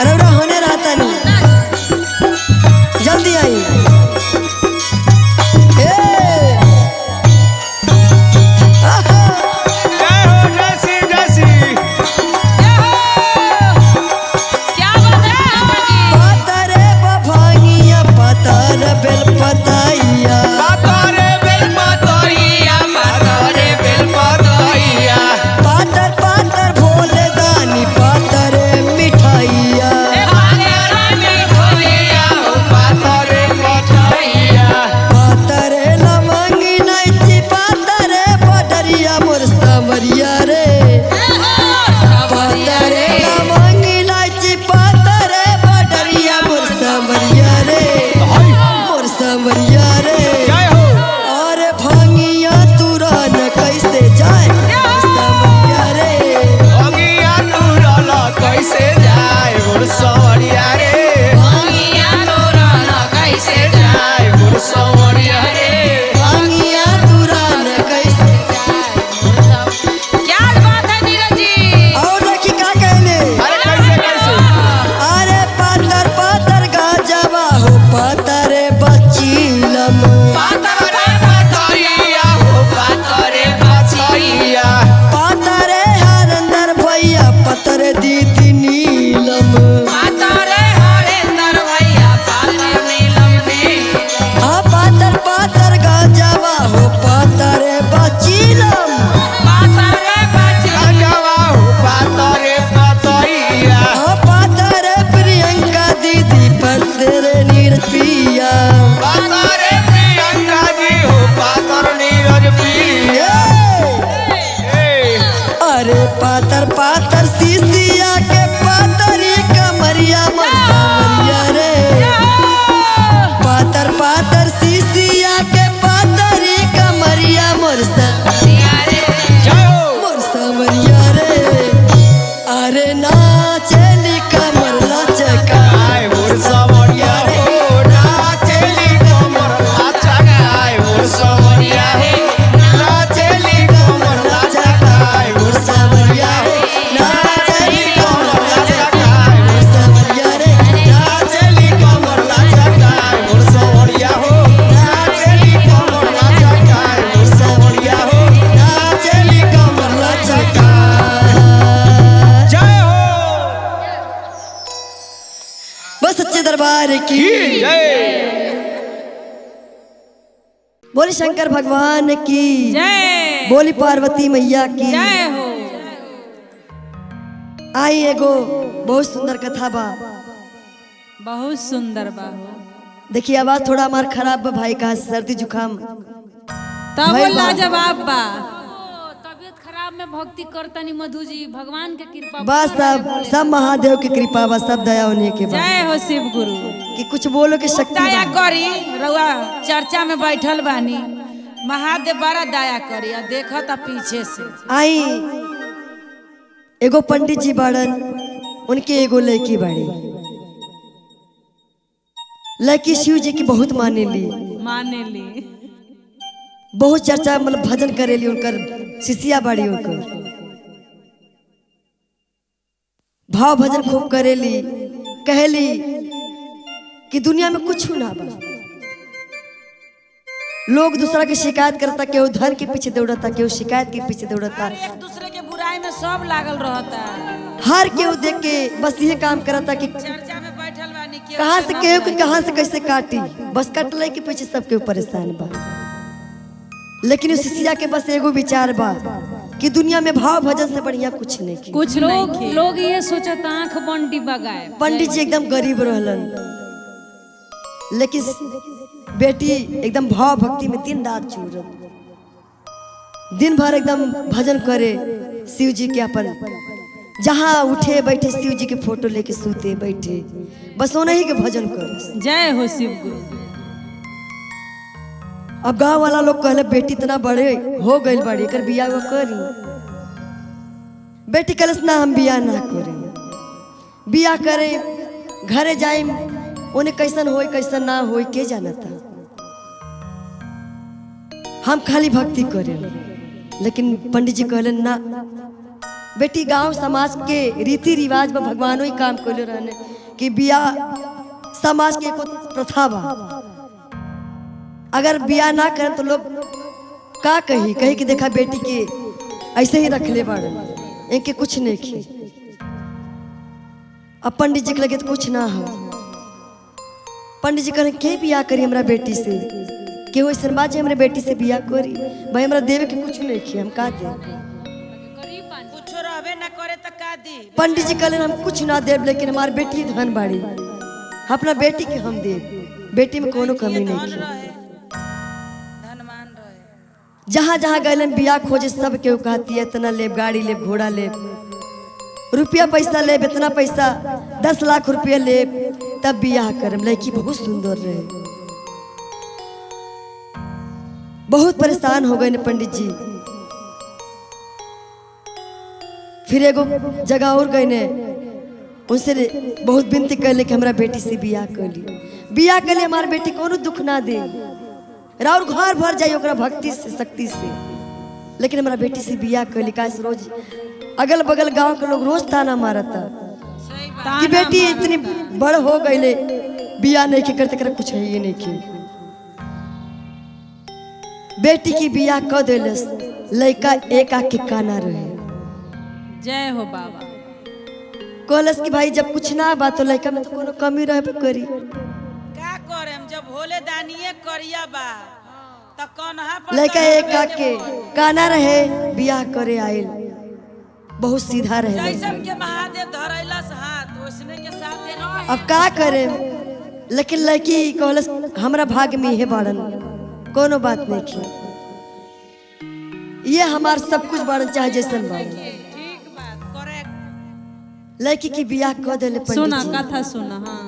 रौरा होने रहता नहीं जल्दी आई ए आहा जय हो जैसी जैसी क्या बात है जी? पातरे बभांगिया पातर बेल पतैया पतरे बपतैया पतरे बपतैया पातर पातर भोले दानी पातरे मिठाइया पतरे बपतैया पातरे लवंगी नैची पातरे पडरिया मोर सावरिया रे पातरे लवंगी नैची पातरे पडरिया मोर सावरिया रे मोर सावरिया रे जय हो और भांगिया तुरन कैसे जाए सावरिया रे अंगिया तुरल कैसे जाए मोर सवरिया रे जाए मोर सवरिया रे भांगिया तुरन कैसे क्या बात है नीरज जी? और देखी का कहले अरे कैसे कैसे अरे पातर पातर गाजवा हो पातरे बचीलम पतरे बपतैया हो पतरे बपतैया पातरे हरंदर भैया पतरे दीदी नीलम हाँ पातर पातर गाजवा हो पातरे बचीलम गंजवा हो पतरे बपतैया हाँ पातरे प्रियंका दीदी पतरे निरपिया पतरे प्रियंका जी हो पतर नीरज प्रिया अरे पातर पातर सीसिया के पातरी कमरिया मरिया रे पातर पातर सीसिया के पातरी कमरिया मोर जय हो मोर सावरिया रे अरे नाचेली कमर लचका आए मोर सवरिया हो नाचेली कमर लचकाए मोर सवरिया हो नाचेली कमर लचकाए मोर सवरिया हो नाचेली कमर लचकाए मोर सवरिया रे नाचेली कमर लचकाए मोर सवरिया हो नाचेली कमर लचकाए मोर सवरिया हो नाचेली कमर लचकाए जय हो बस सच्चे दरबार की जय बोली शंकर भगवान की जय बोली पार्वती मैया की जय हो। आई एगो बहुत सुंदर कथा बा बहुत सुंदर बा। देखिए आवाज थोड़ा हमार खराब बा भाई का सर्दी जुकाम तब भाई वो बा। लाजवाब बा। तबियत खराब में भक्ति करतनी मधु जी, भगवान के कृपा बस सब महादेव की कृपा बा, सब दया उन्हीं के बा जय हो शिव गुरु। कि कुछ बोलो के शक्ति दया बा। करी रउआ चर्चा में बैठल बानी, महादेव बड़ा दया करी। आ देखता पीछे से आई एगो पंडित जी बाड़न, उनके एगो लड़की बाड़ी। लड़की शिव जी की बहुत मानेली, माने ली। बहुत चर्चा मतलब भजन करेली, उनकर शिष्या बाड़ी, उनकर भाव भजन खूब करेली। कहेली कि दुनिया में कुछ ना बा, लोग दूसरा के शिकायत करता, केहू धन के पीछे दौड़ता, केहू शिकायत के पीछे दौड़ता, एक दूसरे के बुराई में सब लागल रहता। हर केहू देख के बस ये काम करता कि चर्चा में बैठल बानी के कहाँ से केहू के कहाँ से कैसे काटी, बस कटले के पीछे सब केहू परेशान बा। लेकिन उस शिष्या के बस एगो विचार बा कि दुनिया में भाव भजन से बढ़िया कुछ नहीं की। कुछ लोग ये सोचता आंख बंडी बगाए। पंडित जी एकदम गरीब रहलन, लेकिन बेटी एकदम भाव भक्ति में दिन रात चूरन। दिन भर एकदम भजन करे शिव जी के अपन, जहाँ उठे बैठे शिव जी के फोटो लेके सूते बैठे, बस उन्हीं के भजन करे। जय हो शिव गुरु। अब गांव वाला लोग कहले बेटी इतना बड़े हो गई बड़ी कर बिया वो करी। बेटी कलस ना हम बिया ना करें, बिया करे घरे जाए उन्हें कैसन होई कैसन ना होई के जाना था। हम खाली भक्ति करें। लेकिन पंडित जी कहले ना बेटी, गांव समाज के रीति रिवाज में भगवानों ही काम कर रहने कि बिया समाज के एको प्रथा बा, अगर बिया ना करें तो लोग का कही कि देखा बेटी के ऐसे ही रख ले बाड़े, इनके कुछ नहीं की। अब पंडित जी के लगे तो कुछ ना हो। पंडित जी कहें के बिया करी हमरा बेटी से, के हो ऐसा बात हमारे बेटी से बिया करी, भाई हमरा देवे के कुछ नहीं की, हम का दे। कुछ रहबे ना करे त का दी। पंडित जी कहले हम कुछ ना देव, लेकिन हमारी बेटी धन बाड़ी, अपना बेटी के हम देव, बेटी में कोनो कमी नहीं की। धनमान रहे। जहाँ जहाँ गैलन बिया खोजे सब के कहती है इतना लेब, गाड़ी लेब, घोड़ा लेब, रुपया पैसा लेब, इतना पैसा 10 लाख रुपया लेब, तब बियाह करम। लड़की बहुत सुंदर रहे। बहुत परेशान हो गए पंडित जी। फिर एगो जगह और गए ने, उनसे बहुत विनती कर कि हमारा बेटी से बियाह कर ली, बियाह कर लिए हमारी बेटी को दुख ना दे, राउर घर भर जाइए ओकरा भक्ति से शक्ति से। लेकिन हमारा बेटी से बियाह कर ली, काहे से रोज अगल बगल गांव के लोग रोज ताना मारता कि बेटी इतनी बड़ हो गई बियाह नहीं के करते कर कुछ है ये नहीं के। बेटी की बियाह कर दिलस, लड़का एक आके काना रहे। जय हो बाबा। कहलस कि भाई जब कुछ ना बात तो लड़का में तो कोनो कमी रहे पे करी, का करे हम जब भोले दानिये करिया बा त कन्हा पर लड़का एक आके काना रहे, बियाह करे आइल, बहुत सीधा रहे। जैसन के महादेव धरैलस हाथ ओसने के साथ रहे। अब का करे, लेकिन लड़की कहलस हमरा भाग में है बाड़न, कोनो बात नहीं की, ये हमार सब कुछ बाड़न चाहे जैसन बाड़न। ठीक बात करेक्ट। लड़की की बियाह कर दिले पंडित सुना जी। कथा सुना। हाँ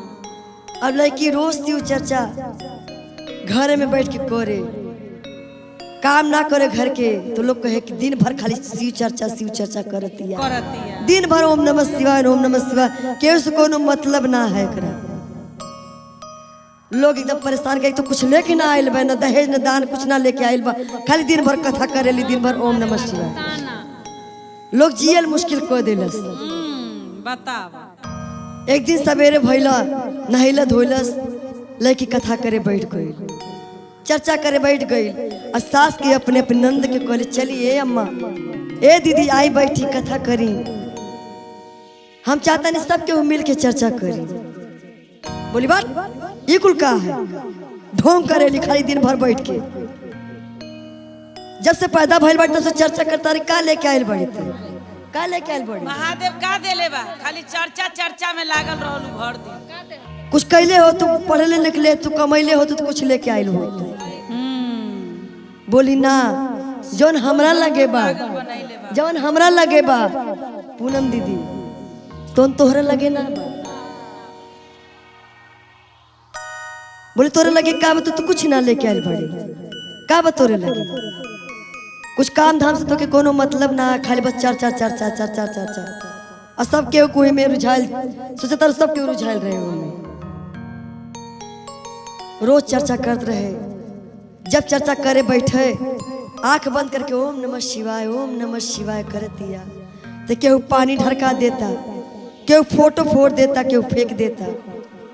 अब लड़की रोज शिव चर्चा घर में बैठ के करे, काम ना करे घर के तो लोग कहे कि दिन भर खाली शिव चर्चा करती है, करतिया। दिन भर ओम नमः शिवाय ओम नमः शिवाय, केहू से कोनो मतलब ना है एकरा। लोग एकदम परेशान के, तो कुछ लेके ना आइल बा, ना दहेज ना दान, कुछ ना लेके आइल बा, खाली दिन भर कथा करेली, दिन भर ओम नमः शिवाय। लोग जियल मुश्किल कर दिलस। बतावा। एक दिन सवेरे भैला नहैला धोइलस, लड़की कथा करे बैठ गई, चर्चा करे बैठ गई। और सास के अपने अपने नंद के कहले चलिए अम्मा, ए दीदी आई बैठी कथा करी, हम चाहता नहीं सब के मिल के चर्चा करी। बोली बात ये कुल का है, ढोंग करे खाली दिन भर बैठ के। जब से पैदा भइल बाटे तब से चर्चा करता रही, का लेके आइल बड़ी थे, का लेके आइल बड़ी। महादेव का देले बा, खाली चर्चा में लागल रहलू भर दिन। कुछ कैले हो तू, पढ़ले लिखले तू, कमैले हो तू, कुछ लेके आइल हो। बोली ना, जौन हमरा लगे बा, जौन हमरा लगे बा पूनम दीदी, तो तोहरा लगे ना बा। बोले तोरे लगे का बा, तू कुछ ना लेके आइल बड़ी, का बा तोरे लगे, कुछ काम धाम से तो के कोनो मतलब ना, खाली बस चर्चा चर्चा चर्चा चर्चा। और सब केहू कोई में रुझाइल, सोचता सब केहू रुझाइल रहे उनमें, रोज चर्चा करते रहे। जब चर्चा करे बैठे, आंख बंद करके ओम नमः शिवाय कर दिया, तो केहू पानी ढरका देता, केहू फोटो फोड़ देता, केहू फेंक देता।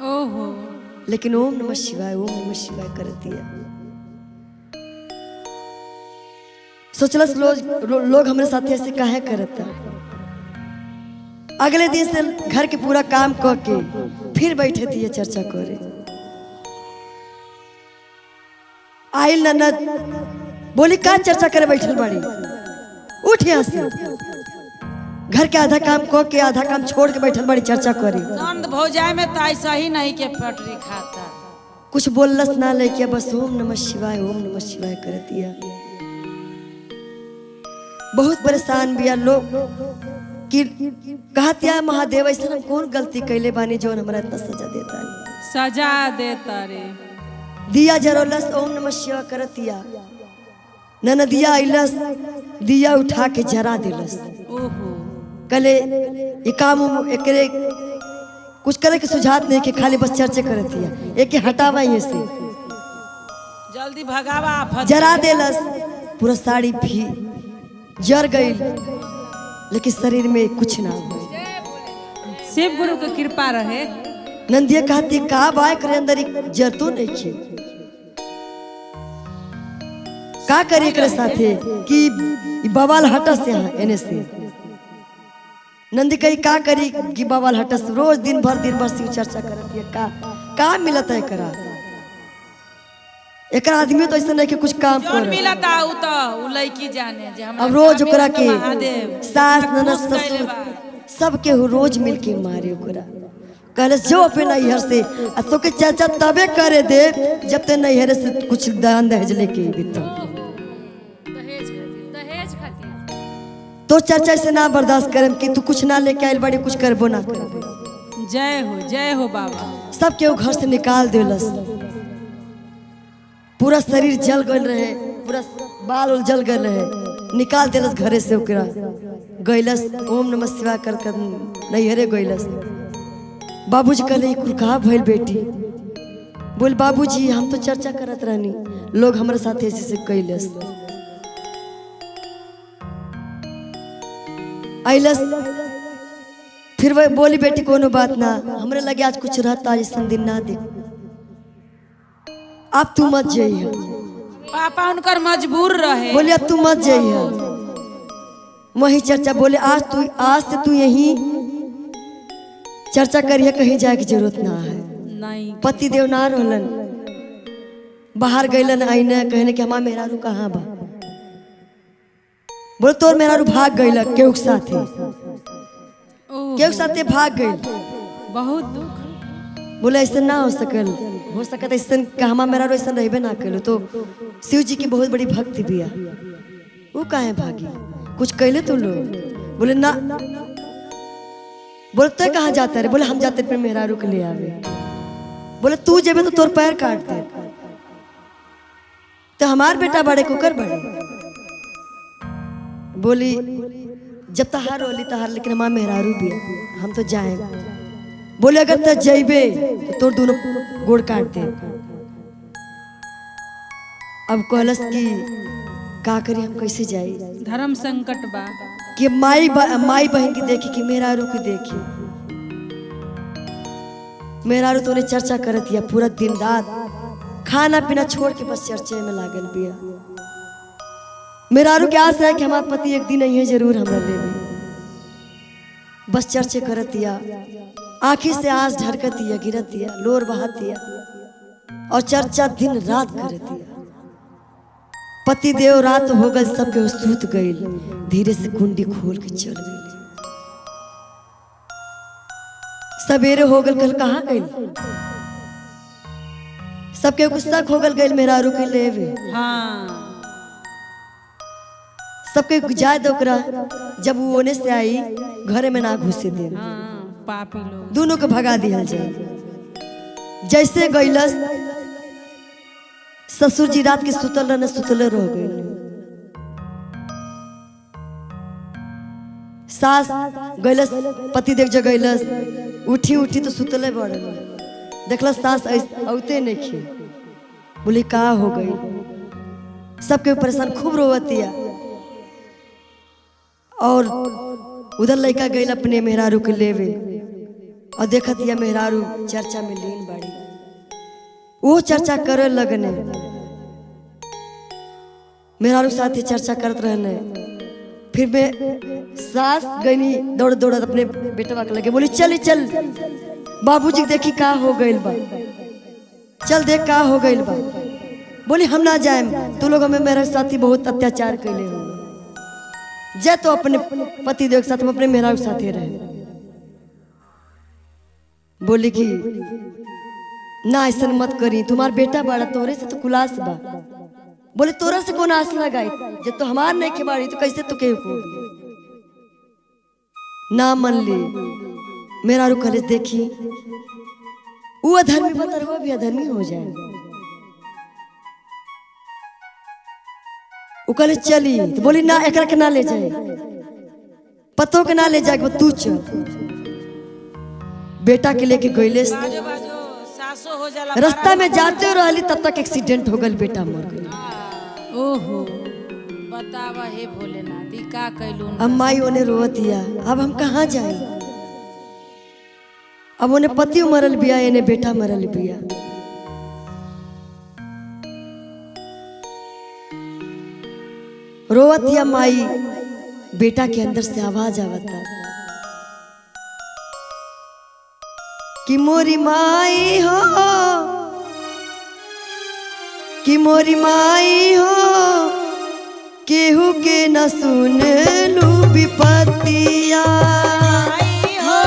ओहो। लेकिन ओम नमः शिवाय कर दिया। सोचलस लोग हमारे साथ ऐसे काहे करता। अगले दिन से घर के पूरा काम करके फिर बैठे दिए चर्चा करे। आइल ननद बोली का चर्चा करे बैठल बड़ी, उठ यहाँ से, घर के आधा काम के आधा काम छोड़ के बैठल बड़ी चर्चा करी। नंद भौजाई में तो ऐसा ही नहीं के पटरी खाता, कुछ बोललस ना लेके, बस ओम नमः शिवाय कर दिया। बहुत परेशान बिया लोग कि कहतिया महादेव ऐसा हम कौन गलती कैले बानी जो हमरा इतना सजा देता है। सजा देता रे। दिया जरोलस ओम नमः शिवाय करतिया ननदिया अइलस दिया उठा के जरा दिलस। ओहो कले ये काम एकरे कुछ करे के सुझात नहीं कि खाली बस चर्चा करतिया एक हटावा ये से जल्दी भगावा जरा देलस। पूरा साड़ी भी जर गई लेकिन शरीर में कुछ ना हुआ। शिव गुरु की कृपा रहे। नंदिया कहती का बाय करे अंदर जरतो नहीं खे का करे एकरे साथे कि बवाल हटस यहाँ एने से। नंदी कही का करी कि बवाल हटस रोज दिन भर शिव चर्चा करती है का मिलता है एकरा। एकरा आदमी तो ऐसा नहीं कि कुछ काम जौन कर मिलता उ तो उ लड़की जाने जे हमरा अब रोज काम ओकरा मिलत के महादेव सास ननद खुश कैले ससुर बा। सबके रोज मिल के मारे ओकरा कहले जो अपने नैहर से आ तो के चर्चा तबे करे दे जब ते नैहर से कुछ दान दहेज लेके बीतो दहेज खातिर तो चर्चा से ना बर्दाश्त करम कि तू कुछ ना लेके आइल बड़ी कुछ करबो ना करबे। जय हो बाबा। सबके वो घर से निकाल देलस। पूरा शरीर जल गल रहे पूरा बाल उल जल गल रहे निकाल देलस घरे से ओकरा गइलस ओम नमः शिवाय कर नैहरे गइलस। बाबूजी कहले कुल का भइल बेटी बोल बाबूजी हम तो चर्चा करत रहनी लोग हमारे साथ ऐसे से कैलस आइलस। फिर वह बोली बेटी कोनो बात ना हमरे लगे आज कुछ रहता आज दिन ना दे अब तू मत जाइए। पापा उनकर मजबूर रहे। बोले अब तू मत जाइए वही चर्चा बोले आज से तू यही चर्चा करिए कहीं जाए की जरूरत ना है। नहीं पति देव ना रहलन बाहर गइलन आईना कहने के हमार मेहरारू कहाँ बा बोले तोर मेहरारू भाग गइल केहू के साथे केहू के साथे भाग गइल। बहुत दुख। बोले ऐसा ना हो सकत ऐसा हमार मेहरारू ऐसा रहबे ना कलो तो शिव जी की बहुत बड़ी भक्ति बिया वो काहे भागी कुछ कहले तो लोग बोले ना बोले तो कहाँ जाता रे बोले हम जाते पे मेहरारू के ले आवे बोले तू जेबे तो तोर पैर काट दे तो हमार बेटा बड़े कुकर बड़े बोली जब तहार होली तहार लेकिन हमार मेहरारू भी है हम तो जाए। बोले अगर तक जाइबे तो तोर दोनों गोड़ काट दे। अब कहलस कि का करी हम कैसे जाई धर्म संकट बा कि माई बहन की देखी कि मेहरारू की देखी मेहरारू तो उन्हें चर्चा करत या पूरा दिन रात खाना पीना छोड़ के बस चर्चे में लागल बिया। मेहरारू के आस है कि हमारा पति एक दिन यही जरूर हमरा ले बस चर्चे करत या आँखी से आंस ढरकतिया गिरतिया लोर बहातिया और चर्चा दिन रात करतिया। पति देव रात हो गल सबके सूत गइल धीरे से कुंडी खोल के चल गई। सवेरे हो गल कल कहाँ गइल सबके गुस्सा हो गल मेहरारू के लेवे। हाँ सबके जाए दो जब वो ओने से आई घरे में ना घुसे दे हाँ पापी लोग दोनों को भगा दिया जाए। जैसे गइलस ससुर जी रात के सुतल रहने सुतले रह गए। सास गइलस पति देव जो गइलस उठी तो सुतले बड़ देखलस सास औते नहीं खे बोली का हो गई सबके परेशान खूब रोवतिया और उधर लड़का गइल अपने मेहरारू के लेवे और देखत या मेहरारू चर्चा में लीन बाड़ी वो चर्चा करे लगने मेहरारू साथ चर्चा करत रहने। फिर मैं सास गई दौड़ दौड़ अपने बेटवा के लगे बोली चल चल बाबूजी देखी का हो गइल बा चल देख का हो गइल बा। बोली हम ना जाए तू लोग हमें मेरे साथी बहुत अत्याचार कैले हो जा तो अपने पति देव के साथ हम अपने मेहरारू के साथ ही रहे। बोली कि ना ऐसा मत करी तुम्हार बेटा बड़ा तोरे से तो कुलास बा बोले तोरा से कौन आस लगाई, जब तो हमार नहीं खिबाड़ी तो कैसे तू के को ना मन ली। मेरा रू कॉलेज देखी वो अधर्मी बतर वो भी अधर्मी हो जाए। वो कॉलेज चली तो बोली ना एकरा के ना ले जाए, पतो के ना ले जाए, तू चल। बेटा के लेके गईले, बाजो बाजो सासो हो जाला। रास्ता में जाते रहली तब तक एक्सीडेंट हो गल, बेटा मर गई। ओहो बतावा हे भोलेनाथ ई का कैलू। अब माई ओने रोवत दिया, अब हम कहाँ जाए। अब उन्हें पति मरल बिया, इन्हें बेटा मरल बिया। रोवत दिया माई, बेटा के अंदर से आवाज आवता कि मोरी माई हो, कि मोरी माई हो, केहू के न सुन लू विपतिया। हो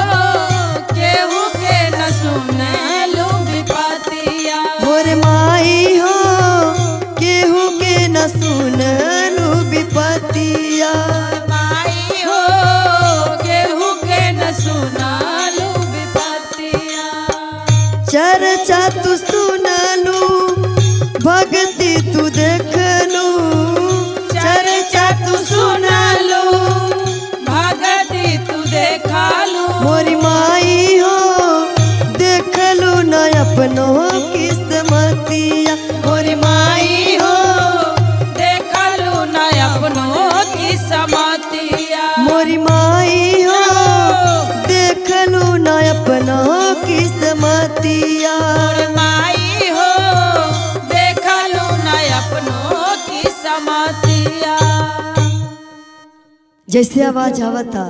केहू के न सुनलू विपतिया। मोर माई हो, केहू के न सुन लू विपतिया। माई हो केहू के न सुनलू विपतिया। चर्चा तू सुनलू, भक्ति तू देखलू। चर्चा तू सुनलू, भगति तू देखालू। मोरी माई हो, देखलू न अपनो किस्मतिया। मोरी माई हो, देखलू न अपनो किस्मतिया। मोरी माई हो, देखलू न अपनो किस्मतिया। माई हो देखलू न अपनो किस्मतिया। जैसे आवाज आवता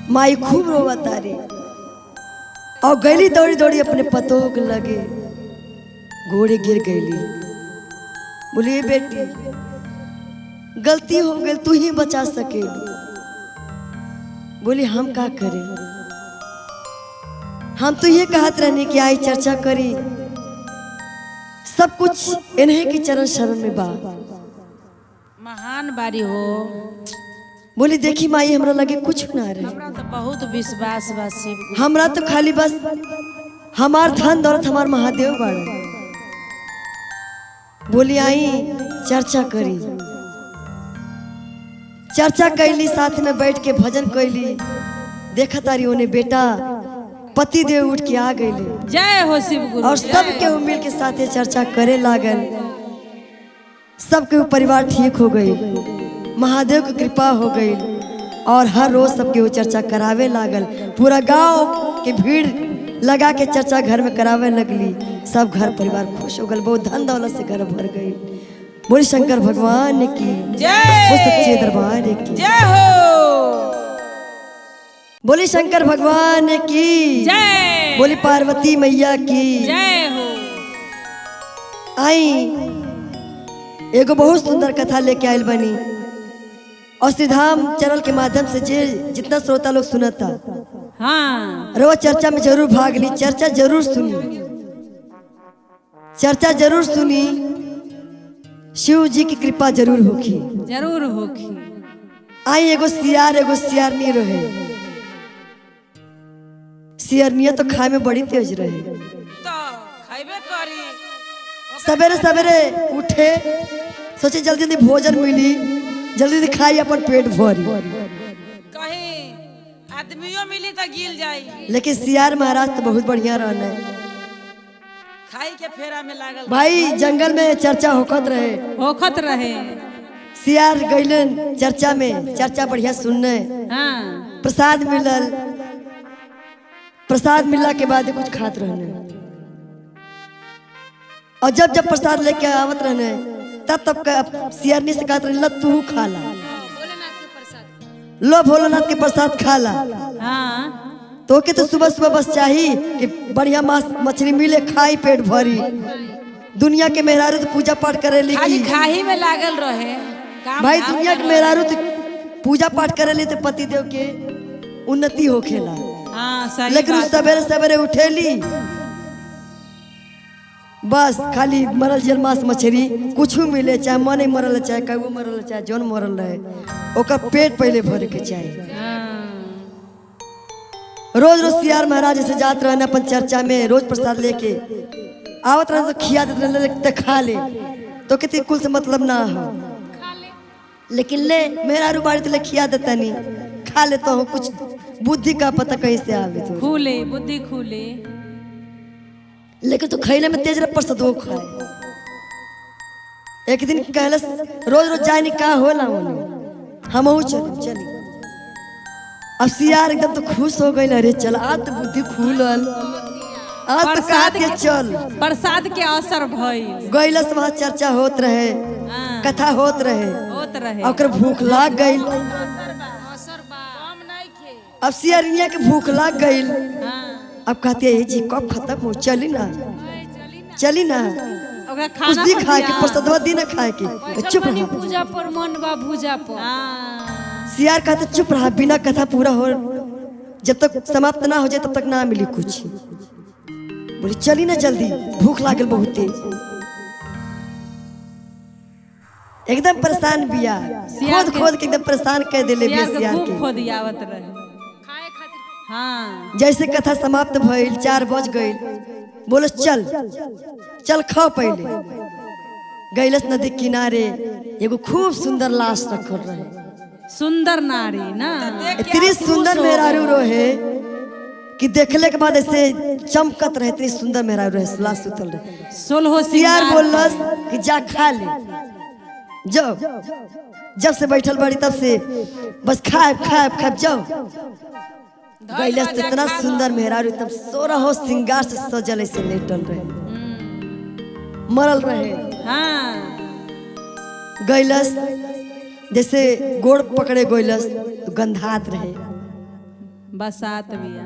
माई खूब रोवता रे, और गईली दौड़ी दौड़ी अपने पतों के लगे, घोड़े गिर गईली। बोलिए बेटी गलती हो गई, तू ही बचा सके। बोली हम का करें, हम तो ये कहत रहने कि आई चर्चा करी, सब कुछ इन्हीं की चरण शरण में बा। महान बारी हो। बोली देखी माई हमरा लगे कुछ ना रहे, हमरा तो बहुत विश्वास बा शिव गुरु। हमरा तो खाली बस हमार धन दौलत हमार महादेव बाड़ा। बोली आई चर्चा करी, चर्चा कैली, साथ में बैठ के भजन कैली। देखा तारी उन्हें बेटा पति देव उठ के आ गईले, जय हो शिव गुरु। और सब के मिल के साथे चर्चा करे लागल। सबके परिवार ठीक हो गई, महादेव की कृपा हो गई, और हर रोज सबके वो चर्चा करावे लागल। पूरा गांव के भीड़ लगा के चर्चा घर में करावे लगली। सब घर परिवार खुश हो गए, बहुत धन दौलत से घर भर गई। बोली शंकर भगवान की जय, वो सच्चे दरबार की जय हो। बोली शंकर भगवान की जय, बोली पार्वती मैया की जय हो। आई एगो बहुत सुंदर कथा लेके आयल बनी, और श्रीधाम चैनल के माध्यम से जे जितना श्रोता लोग सुनता, हाँ रोज चर्चा में जरूर भाग ली, चर्चा जरूर सुनी, चर्चा जरूर सुनी। शिव जी की कृपा जरूर होगी, जरूर होगी। आई एगो सियारनी रहे। सियारनिया तो खाए में बड़ी तेज रहे। तो खाइबे करी। सवेरे सवेरे उठे, सोचे जल्दी जल्दी भोजन मिली, जल्दी जल्दी खाई, अपन पेट भरी। कहीं आदमियों मिली तो गिल जाई। लेकिन सियार महाराज तो बहुत बढ़िया रहना है खाई के फेरा में लागल भाई। जंगल में चर्चा होखत रहे, होखत रहे। सियार गईलन चर्चा में, चर्चा बढ़िया सुनने। हाँ प्रसाद मिलल, प्रसाद मिलला के बाद कुछ खात रहने, और जब जब प्रसाद लेके आवत रहने तब तब सियारनी से कहत रहे तू खा ला, भोलेनाथ के प्रसाद। लो भोलेनाथ के प्रसाद खा ला। हाँ तो के तो सुबह सुबह बस चाहिए कि बढ़िया मांस मछली मिले, खाई पेट भरी। दुनिया के मेहरारू तो पूजा पाठ करे ली खाली खाही में लागल रहे। काम भाई, धाम दुनिया के मेहरारू तो पूजा पाठ करे ली तो पति देव के उन्नति होखेला। हाँ सही लेकिन बात। सवेरे सवेरे उठेली, बस खाली मरल जल मांस मछली कुछ मिले, चाहे मने मरल चाहे कौओ मरल चाहे जौन मरल रहे, ओकर पेट पहले भरे के चाहिए। रोज रोज सियार महाराज ऐसे जात रहने अपन चर्चा में, रोज प्रसाद लेके आवत रहे तो खिया देते खा ले, तो कितनी कुल से मतलब ना हो, लेकिन ले मेरा रुबाड़ी तो ले खिया देता नहीं, खा लेता हूँ, कुछ बुद्धि का पता कहीं से आवे तो खुले बुद्धि खुले, लेकिन तो खैले में तेज रह प्रसाद वो खाए। एक दिन कहलस रोज रोज जाए नहीं का होला हम चली। अब सियार एकदम तो खुश हो गई, अरे चल आज तो बुद्धि खुलल, आज तो प्रसाद के चल प्रसाद के असर भइल, गैलस वहाँ चर्चा होत रहे, कथा होत रहे, रहे ओकर भूख लाग गई। असर बा कम नहीं खे। अब सियारिया के भूख लाग गई, अब कहते हैं जी कब खत्म हो, चली ना चली ना, ओकरा कुछ खाना दी खाए के प्रसादवा दी ना खाए के, चुप रहा। पूजा पर मन बा भूजा पर। सियार कहते चुप रहा, बिना कथा पूरा हो जब तक समाप्त ना हो जाए तब तक ना मिली कुछ। बोली चली ना जल्दी, भूख लागल बहुत तेज। एकदम परेशान बिया, खोद खोद के एकदम परेशान कर देले बिया सियार के। खूब खोदियावत रहे। खाए खातिर हाँ जैसे कथा समाप्त भइल 4 बज गई, बोलो चल चल खाओ पहले। गैलस नदी किनारे एगो खूब सुंदर लाश रखल रहे, सुंदर नारी ना, इतनी सुंदर मेहरारू रहे कि देखले के बाद ऐसे चमकत रहे, इतनी सुंदर मेहरारू रहे, लाश सुतल रहे। 16 सियार बोलस कि जा खा ले, जब से बैठल बड़ी तब से बस खाए खाए खाए जाओ। गैलस तो इतना सुंदर मेहरारू एकदम 16 श्रृंगार से सजल ऐसे लेटल रहे, मरल रहे। हाँ गैलस जैसे गोड़ पकड़े गैलस तो गंधात रहे। बसात बिया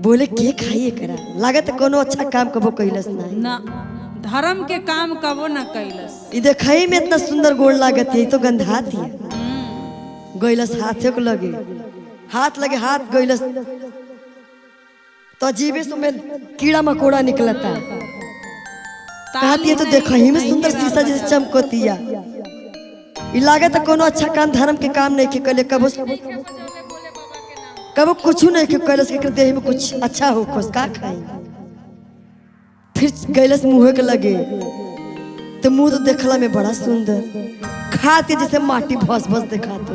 बोले के खाइए करा, लागत कोनो अच्छा काम कबो कैलस नहीं ना, धर्म के काम कबो न कैलस। ई देखई में इतना सुंदर गोड़ लागत है, तो गंधात है। गैलस हाथे को लगे, हाथ लगे, हाथ गैलस तो अजीबे से में कीड़ा मकोड़ा निकलता। कहती है तो देखई में सुंदर शीशा जैसे चमकतिया, ई लागत कोनो अच्छा काम धर्म के काम नहीं के कले, कबो कुछ नहीं के कैलस के देह में कुछ अच्छा हो खोस का खाई। फिर गैलस मुँह के लगे तो मुंह तो देखला में बड़ा सुंदर, खाते जैसे माटी भस भस दिखाते।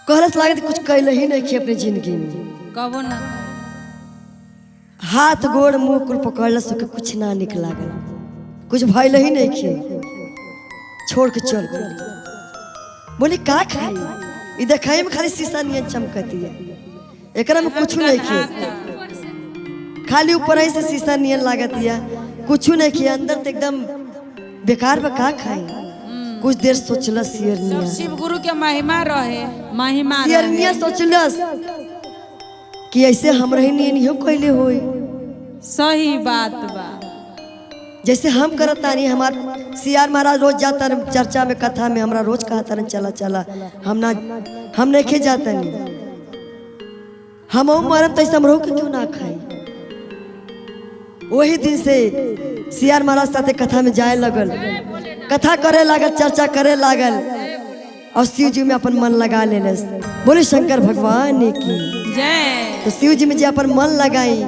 कहलस लागत कुछ कैल ही नहीं खे अपनी जिंदगी में, कबो न। हाथ गोड़ मुंह कुल पकड़लस के कुछ ना निकला गल, कुछ भइल ही नहीं खे, छोड़ के चल गई। बोली का खाई, ई देखाई में खाली शीशा नियन चमकती है, एकरा में कुछ नहीं खे, खाली ऊपर ही से शीशा नियन लागत है, कुछ नहीं खे, अंदर तो एकदम बेकार बा। का खाई, कुछ देर सोचलस सियरनिया, शिव गुरु के महिमा रहे, महिमा सियरनिया सोचलस कि ऐसे हम रही नियन कैले होई। सही बात बा, जैसे हम करत तानी, हमार सियार महाराज रोज जाता रहे चर्चा में, कथा में, हमरा रोज कहता रहे चला चला, हम नहीं खे जाता नहीं, हम मरम तो हमरो के क्यों ना खाई। वही दिन से सियार महाराज साथे कथा में जाए लगल, कथा करे लागल, चर्चा करे लागल, और शिव जी में अपन मन लगा लेलस। बोले शंकर भगवान की जय। तो शिव जी में जे अपन मन लगाई,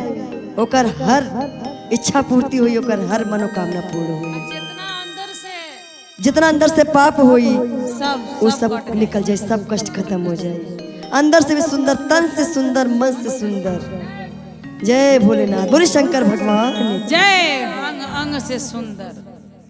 ओकर हर इच्छा पूर्ति हुई, ओकर हर मनोकामना पूर्ण हुई। जितना अंदर से पाप हुई वो सब निकल जाए, सब कष्ट खत्म हो जाए, अंदर से भी सुंदर, तन से सुंदर, मन से सुंदर। जय भोलेनाथ, बोले शंकर भगवान जय। अंग अंग से सुंदर।